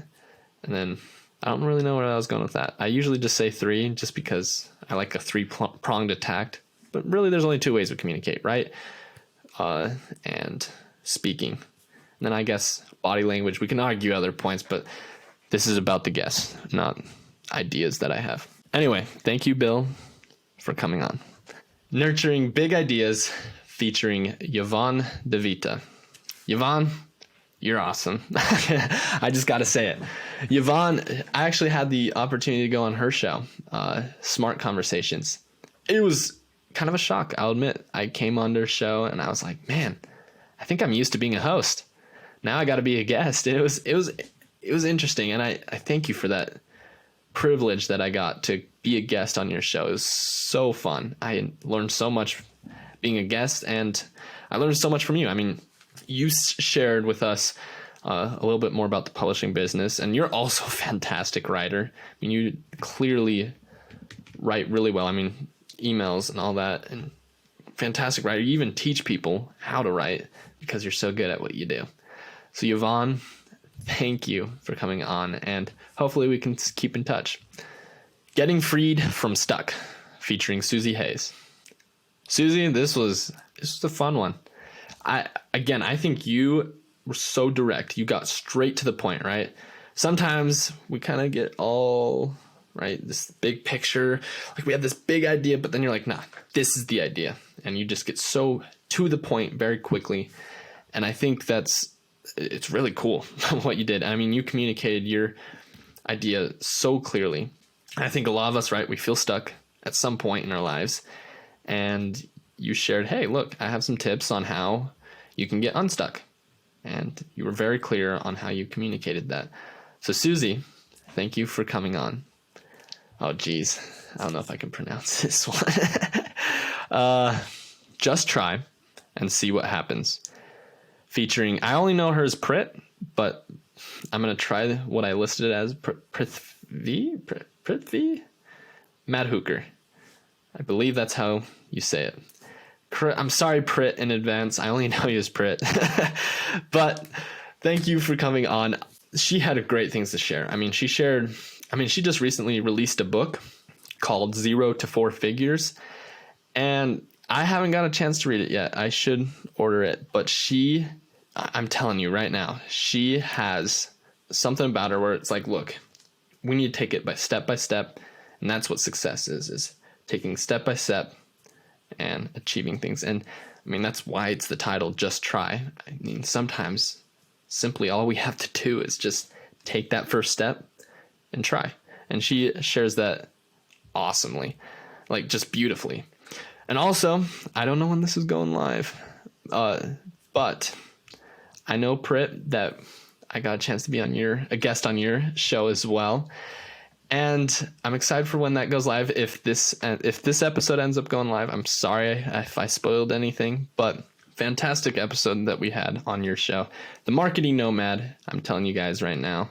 And then I don't really know where I was going with that. I usually just say 3 just because I like a 3-pronged attack. But really, there's only 2 ways we communicate, right? And speaking. And then I guess body language. We can argue other points, but this is about the guests, not ideas that I have. Anyway, thank you, Bill, for coming on. Nurturing Big Ideas featuring Yvonne DeVita. Yvonne, you're awesome. I just got to say it. Yvonne, I actually had the opportunity to go on her show, Smart Conversations. It was kind of a shock, I'll admit. I came on her show and I was like, man, I think I'm used to being a host. Now I got to be a guest. It was interesting, and I thank you for that privilege that I got to be a guest on your show. It was so fun. I learned so much being a guest, and I learned so much from you. I mean, you shared with us a little bit more about the publishing business, and you're also a fantastic writer. I mean, you clearly write really well. I mean, emails and all that, and fantastic writer. You even teach people how to write because you're so good at what you do. So Yvonne, thank you for coming on, and hopefully we can keep in touch. Getting Freed from Stuck, featuring Susie Hayes. Susie, this was a fun one. I think you were so direct. You got straight to the point, right? Sometimes we kind of get all, right, this big picture, like we have this big idea, but then you're like, nah, this is the idea. And you just get so to the point very quickly. And I think it's really cool what you did. I mean, you communicated your idea so clearly. I think a lot of us, right, we feel stuck at some point in our lives, and you shared, hey, look, I have some tips on how you can get unstuck. And you were very clear on how you communicated that. So Susie, thank you for coming on. Oh, geez. I don't know if I can pronounce this one. Just Try and See What Happens. Featuring, I only know her as Prit, but I'm going to try what I listed it as, Prithvi? Matt Hooker. I believe that's how you say it. I'm sorry, Prit, in advance. I only know you as Prit. But thank you for coming on. She had great things to share. She just recently released a book called 0 to 4 Figures. And I haven't got a chance to read it yet. I should order it. But I'm telling you right now, she has something about her where it's like, look, we need to take it by step. And that's what success is taking step by step and achieving things. And that's why it's the title, Just Try. Sometimes simply all we have to do is just take that first step and try. And she shares that awesomely, like just beautifully. And also, I don't know when this is going live, but I know, Prit, that I got a chance to be a guest on your show as well. And I'm excited for when that goes live. If this episode ends up going live, I'm sorry if I spoiled anything, but fantastic episode that we had on your show. The Marketing Nomad, I'm telling you guys right now,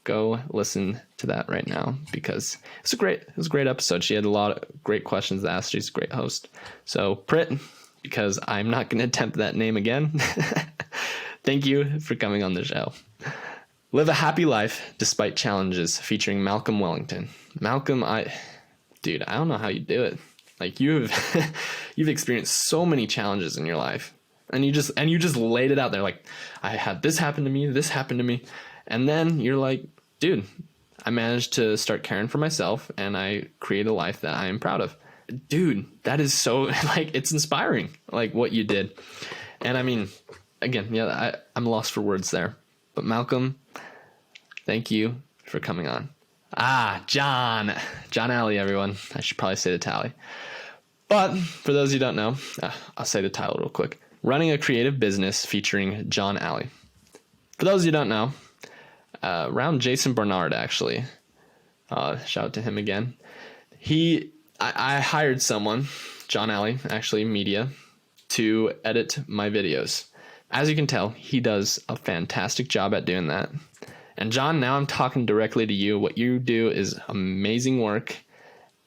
go listen to that right now because it was a great episode. She had a lot of great questions to ask. She's a great host. So Prit, because I'm not going to attempt that name again, thank you for coming on the show. Live a Happy Life Despite Challenges, featuring Malcolm Wellington. Malcolm, I don't know how you do it. Like you've experienced so many challenges in your life, and you just laid it out there. Like, I had this happen to me, and then you're like, dude, I managed to start caring for myself, and I create a life that I am proud of. Dude, that is so, like, it's inspiring, like what you did. And again, yeah, I'm lost for words there. But Malcolm, thank you for coming on. John Alley, everyone. I should probably say the tally. But for those who don't know, I'll say the title real quick. Running a Creative Business, featuring John Alley. For those who don't know, around Jason Bernard, actually. Shout out to him again. I hired someone, John Alley, actually media, to edit my videos. As you can tell, he does a fantastic job at doing that. And John, now I'm talking directly to you. What you do is amazing work.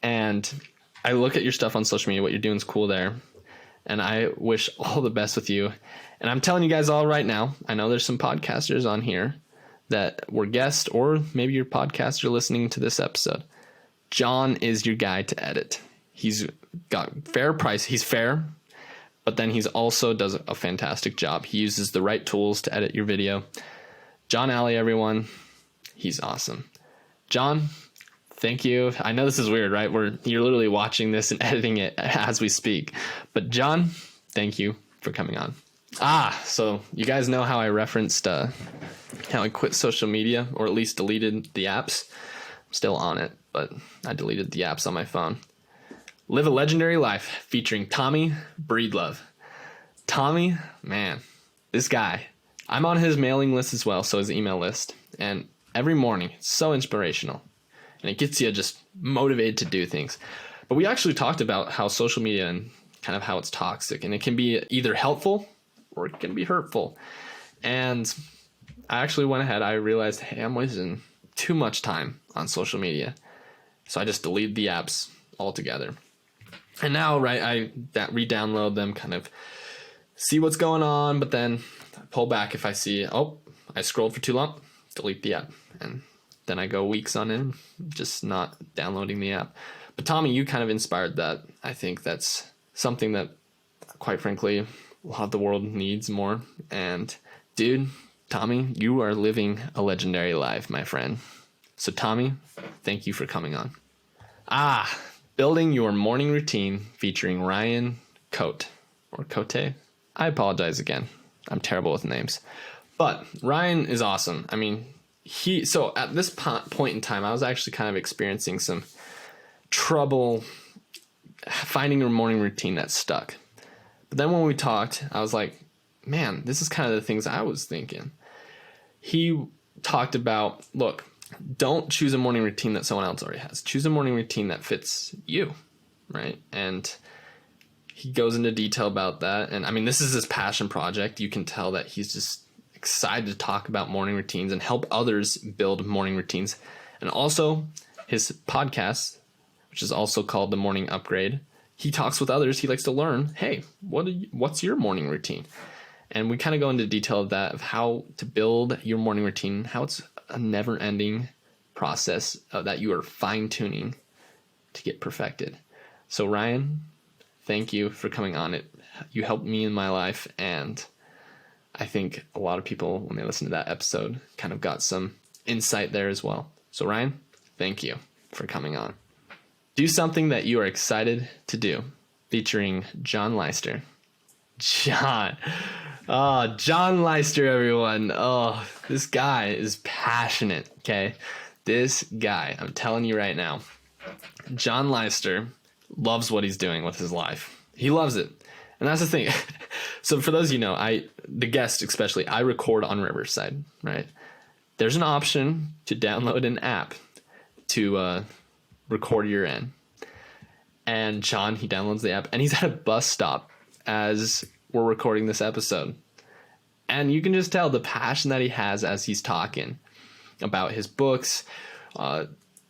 And I look at your stuff on social media. What you're doing is cool there. And I wish all the best with you. And I'm telling you guys all right now, I know there's some podcasters on here that were guests, or maybe your podcaster listening to this episode. John is your guy to edit. He's got fair price. He's fair. But then he's also does a fantastic job. He uses the right tools to edit your video. John Alley, everyone. He's awesome. John, thank you. I know this is weird, right? You're literally watching this and editing it as we speak. But John, thank you for coming on. So you guys know how I referenced how I quit social media, or at least deleted the apps. I'm still on it, but I deleted the apps on my phone. Live a Legendary Life, featuring Tommy Breedlove. Tommy, man, this guy. I'm on his mailing list as well, so his email list. And every morning, it's so inspirational. And it gets you just motivated to do things. But we actually talked about how social media and kind of how it's toxic. And it can be either helpful or it can be hurtful. And I actually went ahead. I realized, hey, I'm wasting too much time on social media. So I just deleted the apps altogether. And now, right, I re-download them, kind of see what's going on, but then I pull back if I see, I scrolled for too long, delete the app. And then I go weeks on end, just not downloading the app. But Tommy, you kind of inspired that. I think that's something that, quite frankly, a lot of the world needs more. And dude, Tommy, you are living a legendary life, my friend. So Tommy, thank you for coming on. Building Your Morning Routine, featuring Ryan Cote, or Cote. I apologize again. I'm terrible with names. But Ryan is awesome. So at this point in time, I was actually kind of experiencing some trouble finding a morning routine that stuck. But then when we talked, I was like, man, this is kind of the things I was thinking. He talked about, look, don't choose a morning routine that someone else already has. Choose a morning routine that fits you, right? And he goes into detail about that. And I mean, this is his passion project. You can tell that he's just excited to talk about morning routines and help others build morning routines. And also his podcast, which is also called The Morning Upgrade. He talks with others. He likes to learn, hey, what's your morning routine? And we kind of go into detail of that, of how to build your morning routine, how it's a never-ending process that you are fine-tuning to get perfected. So Ryan, thank you for coming on it. You helped me in my life, and I think a lot of people, when they listen to that episode, kind of got some insight there as well. So Ryan, thank you for coming on. Do something that you are excited to do, featuring John Leister. John Leister, everyone. Oh, this guy is passionate, okay? This guy, I'm telling you right now, John Leister loves what he's doing with his life. He loves it. And that's the thing. So for those of you know, the guest especially, I record on Riverside, right? There's an option to download an app to record your end. And John, he downloads the app, and he's at a bus stop as we're recording this episode. And you can just tell the passion that he has as he's talking about his books,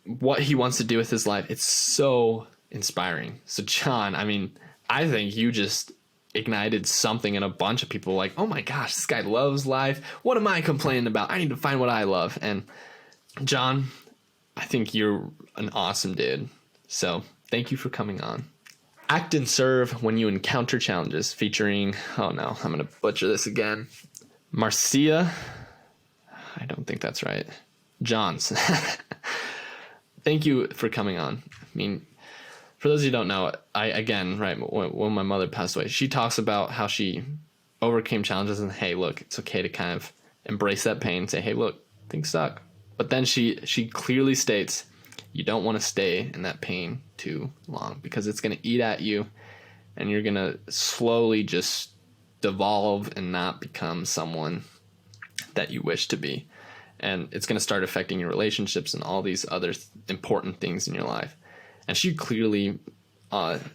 what he wants to do with his life. It's so inspiring. So John, I mean, I think you just ignited something in a bunch of people, like, oh my gosh, this guy loves life. What am I complaining about? I need to find what I love. And John, I think you're an awesome dude. So thank you for coming on. Act and serve when you encounter challenges, featuring, oh no, I'm going to butcher this again. Marcia, I don't think that's right. Johns. Thank you for coming on. I mean, for those of you who don't know, when my mother passed away, she talks about how she overcame challenges and, hey, look, it's okay to kind of embrace that pain and say, hey, look, things suck. But then she clearly states, you don't want to stay in that pain too long, because it's going to eat at you and you're going to slowly just devolve and not become someone that you wish to be. And it's going to start affecting your relationships and all these other important things in your life. And she clearly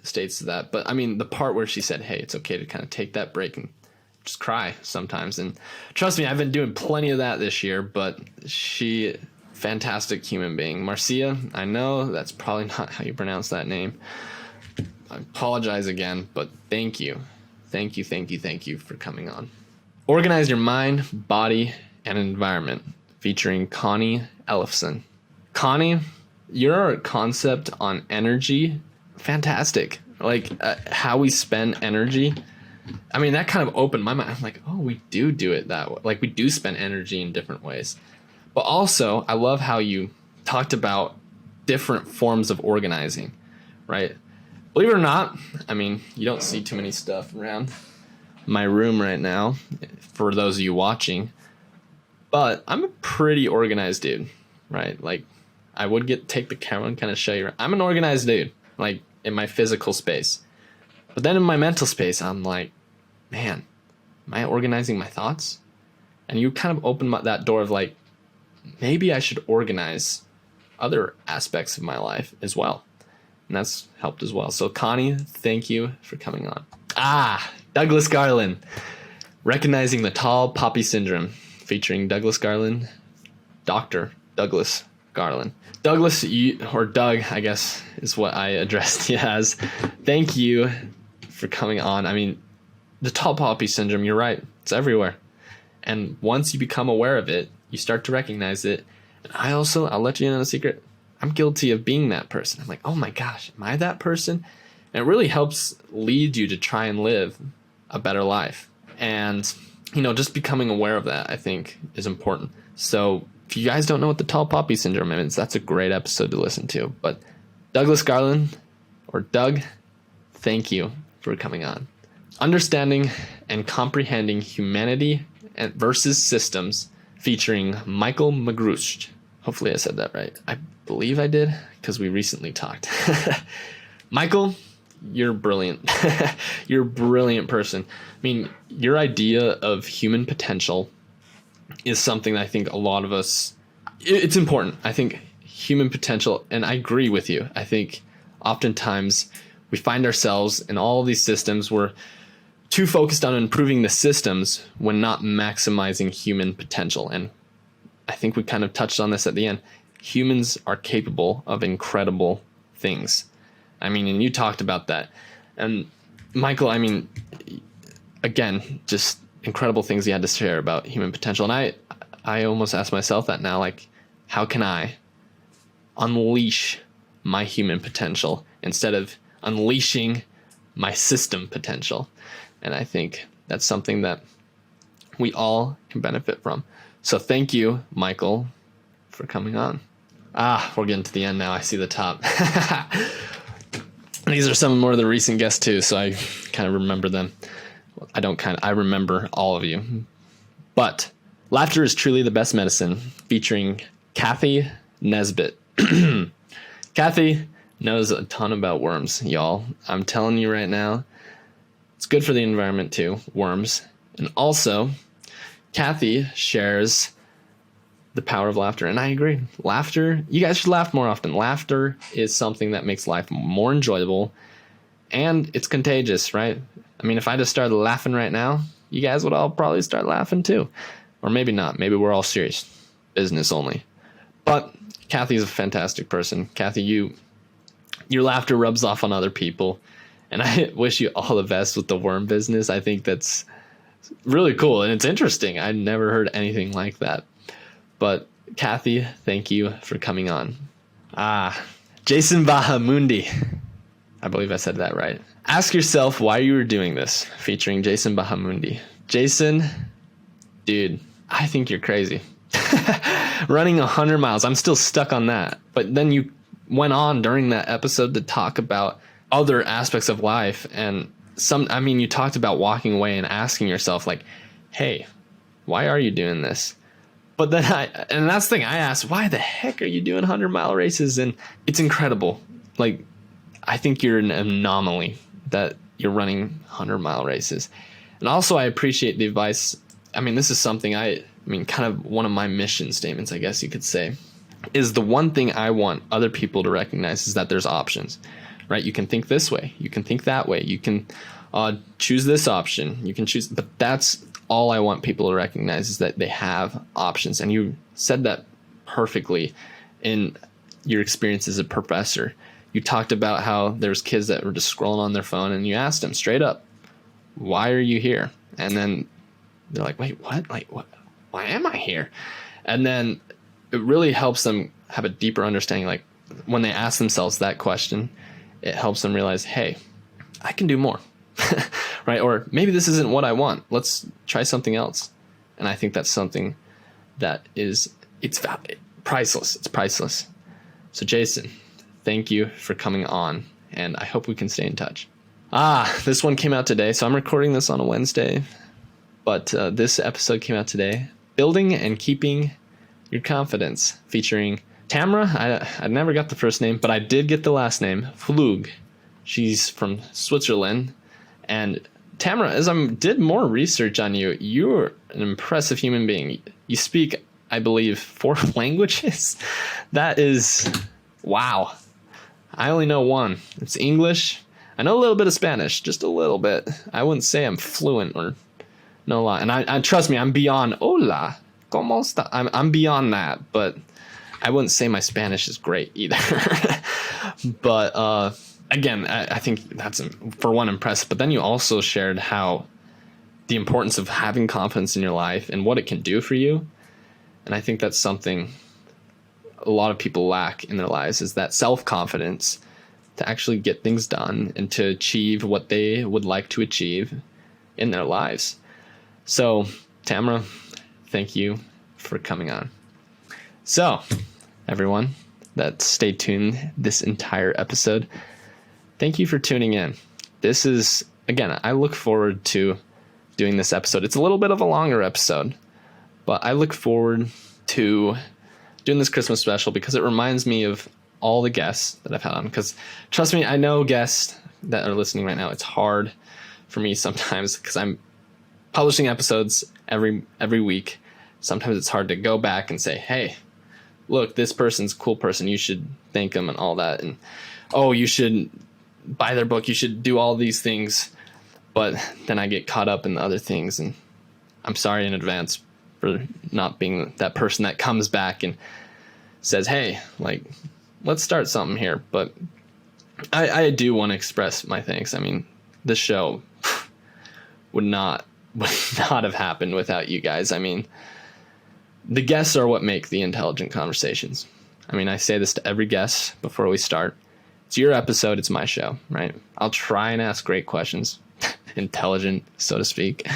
states that. But I mean, the part where she said, hey, it's okay to kind of take that break and just cry sometimes. And trust me, I've been doing plenty of that this year, but fantastic human being. Marcia, I know that's probably not how you pronounce that name. I apologize again, but thank you. Thank you for coming on. Organize your mind, body, and environment, featuring Connie Ellefson. Connie, your concept on energy, fantastic. Like how we spend energy. I mean, that kind of opened my mind. I'm like, oh, we do it that way. Like we do spend energy in different ways. But also, I love how you talked about different forms of organizing, right? Believe it or not, I mean, you don't see too many stuff around my room right now, for those of you watching. But I'm a pretty organized dude, right? Like, I would take the camera and kind of show you. I'm an organized dude, like, in my physical space. But then in my mental space, I'm like, man, am I organizing my thoughts? And you kind of open that door of like, maybe I should organize other aspects of my life as well. And that's helped as well. So Connie, thank you for coming on. Douglas Garland. Recognizing the Tall Poppy Syndrome, featuring Douglas Garland, Dr. Douglas Garland. Douglas, or Doug, I guess, is what I addressed you as. Thank you for coming on. I mean, the Tall Poppy Syndrome, you're right. It's everywhere. And once you become aware of it, you start to recognize it. And I'll let you in on a secret. I'm guilty of being that person. I'm like, oh my gosh, am I that person? And it really helps lead you to try and live a better life. And, just becoming aware of that, I think, is important. So if you guys don't know what the Tall Poppy Syndrome is, that's a great episode to listen to. But Douglas Garland, or Doug, thank you for coming on. Understanding and comprehending humanity versus systems, featuring Michael Magrush. Hopefully I said that right. I believe I did, because we recently talked. Michael, you're brilliant. You're a brilliant person. I mean, your idea of human potential is something that I think a lot of us, it's important. I think human potential, and I agree with you. I think oftentimes we find ourselves in all these systems. We're too focused on improving the systems when not maximizing human potential. And I think we kind of touched on this at the end. Humans are capable of incredible things. I mean, and you talked about that. And Michael, I mean, again, just incredible things you had to share about human potential. And I almost ask myself that now, like, how can I unleash my human potential instead of unleashing my system potential? And I think that's something that we all can benefit from. So thank you, Michael, for coming on. We're getting to the end now. I see the top. These are some more of the recent guests too, so I kind of remember them. I remember all of you. But Laughter is Truly the Best Medicine, featuring Kathy Nesbitt. Kathy knows a ton about worms, y'all. I'm telling you right now, it's good for the environment too, worms. And also, Kathy shares the power of laughter. And I agree. Laughter, you guys should laugh more often. Laughter is something that makes life more enjoyable, and it's contagious, right? I mean, if I just started laughing right now, you guys would all probably start laughing too. Or maybe not. Maybe we're all serious. Business only. But Kathy's a fantastic person. Kathy, your laughter rubs off on other people. And I wish you all the best with the worm business. I think that's really cool. And it's interesting. I've never heard anything like that. But Kathy, thank you for coming on. Jason Bahamundi. I believe I said that right. Ask yourself why you were doing this, featuring Jason Bahamundi. Jason, dude, I think you're crazy. Running 100 miles. I'm still stuck on that. But then you went on during that episode to talk about other aspects of life. And you talked about walking away and asking yourself, like, hey, why are you doing this? But then and that's the thing, I asked, why the heck are you doing 100-mile races? And it's incredible. Like, I think you're an anomaly that you're running 100-mile races. And also, I appreciate the advice. I mean, this is something kind of one of my mission statements, I guess you could say, is the one thing I want other people to recognize is that there's options, right? You can think this way. You can think that way. You can choose this option. You can choose, but that's all I want people to recognize is that they have options. And you said that perfectly in your experience as a professor. You talked about how there's kids that were just scrolling on their phone, and you asked them straight up, why are you here? And then they're like, wait, what? Like, what? Why am I here? And then it really helps them have a deeper understanding. Like, when they ask themselves that question, it helps them realize, hey, I can do more. Right? Or maybe this isn't what I want. Let's try something else. And I think that's something that it's priceless. It's priceless. So Jason, thank you for coming on, and I hope we can stay in touch. This one came out today. So I'm recording this on a Wednesday, but this episode came out today. Building and Keeping Your Confidence, featuring Tamara. I never got the first name, but I did get the last name, Flug. She's from Switzerland. And Tamara, as I did more research on you, you're an impressive human being. You speak, I believe, 4 languages. That is, wow. I only know one. It's English. I know a little bit of Spanish, just a little bit. I wouldn't say I'm fluent or no lie. And I trust me, I'm beyond hola, ¿cómo está? I'm beyond that, but I wouldn't say my Spanish is great either. But again, I think that's, for one, impressive. But then you also shared how the importance of having confidence in your life and what it can do for you. And I think that's something a lot of people lack in their lives, is that self-confidence to actually get things done and to achieve what they would like to achieve in their lives. So, Tamara, thank you for coming on. So, everyone that stayed tuned this entire episode, thank you for tuning in. This is, again, I look forward to doing this episode. It's a little bit of a longer episode, but I look forward to doing this Christmas special because it reminds me of all the guests that I've had on. Because trust me, I know guests that are listening right now, it's hard for me sometimes because I'm publishing episodes every week. Sometimes it's hard to go back and say, hey, look, this person's a cool person, you should thank them and all that. And, oh, you should buy their book, you should do all these things. But then I get caught up in the other things, and I'm sorry in advance for not being that person that comes back and says, hey, like, let's start something here. But I do want to express my thanks. I mean, this show would not have happened without you guys. I mean, the guests are what make the Intelligent Conversations. I mean, I say this to every guest before we start. It's your episode, it's my show, right? I'll try and ask great questions, intelligent, so to speak.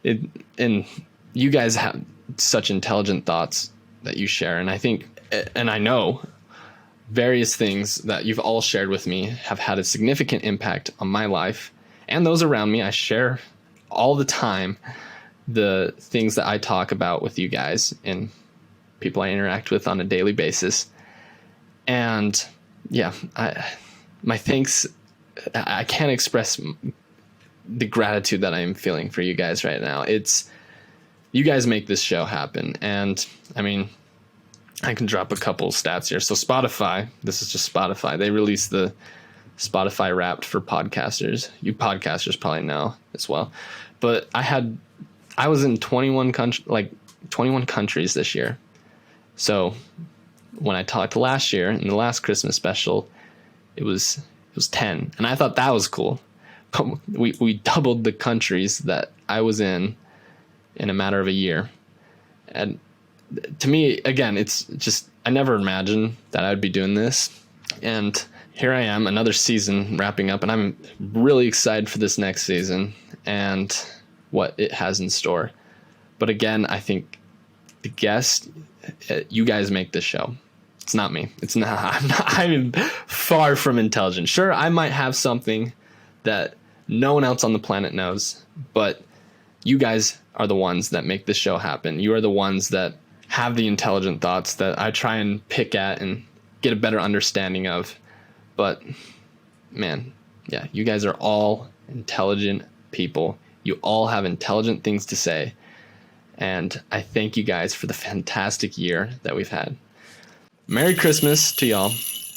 And you guys have such intelligent thoughts that you share. And I think, and I know, various things that you've all shared with me have had a significant impact on my life and those around me. I share all the time the things that I talk about with you guys and people I interact with on a daily basis. And yeah, my thanks, I can't express the gratitude that I am feeling for you guys right now. You guys make this show happen. And I mean, I can drop a couple stats here. So Spotify, this is just Spotify. They released the Spotify Wrapped for podcasters. You podcasters probably know as well. But I was in 21 countries this year. So when I talked last year in the last Christmas special, it was 10. And I thought that was cool. We doubled the countries that I was in a matter of a year. And to me, again, it's just, I never imagined that I would be doing this. And here I am, another season wrapping up, and I'm really excited for this next season and what it has in store. But again, I think the guests, you guys make this show. It's not me. It's not. I'm far from intelligent. Sure, I might have something that no one else on the planet knows, but you guys are the ones that make this show happen. You are the ones that have the intelligent thoughts that I try and pick at and get a better understanding of. But man, yeah, you guys are all intelligent people. You all have intelligent things to say. And I thank you guys for the fantastic year that we've had. Merry Christmas to y'all.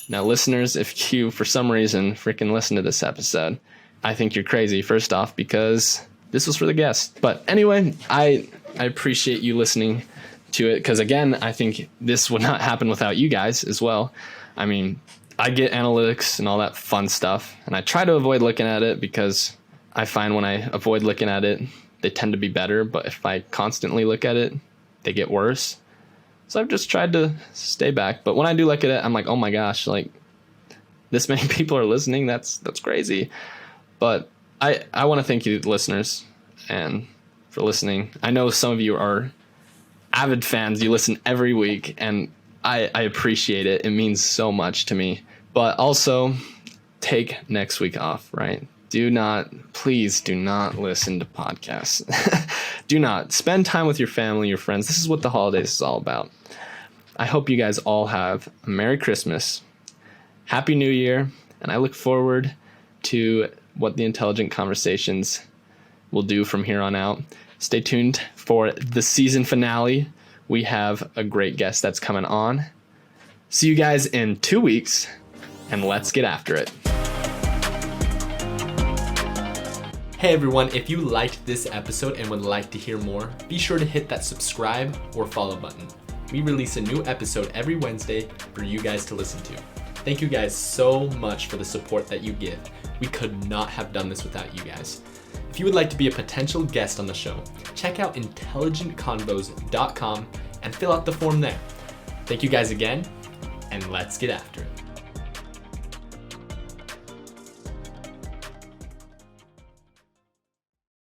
Now, listeners, if you, for some reason, freaking listen to this episode, I think you're crazy, first off, because this was for the guests. But anyway, I appreciate you listening to it, because again, I think this would not happen without you guys as well. I mean, I get analytics and all that fun stuff, and I try to avoid looking at it because I find when I avoid looking at it, they tend to be better. But if I constantly look at it, they get worse. So I've just tried to stay back. But when I do look at it, I'm like, oh my gosh, like this many people are listening. That's crazy. But I want to thank you, listeners, and for listening. I know some of you are avid fans. You listen every week, and I appreciate it. It means so much to me. But also, take next week off, right? Please do not listen to podcasts. Do not. Spend time with your family, your friends. This is what the holidays is all about. I hope you guys all have a Merry Christmas, Happy New Year, and I look forward to what the Intelligent Conversations will do from here on out. Stay tuned for the season finale. We have a great guest that's coming on. See you guys in 2 weeks, and let's get after it. Hey everyone, if you liked this episode and would like to hear more, be sure to hit that subscribe or follow button. We release a new episode every Wednesday for you guys to listen to. Thank you guys so much for the support that you give. We could not have done this without you guys. If you would like to be a potential guest on the show, check out intelligentconvos.com and fill out the form there. Thank you guys again, and let's get after it.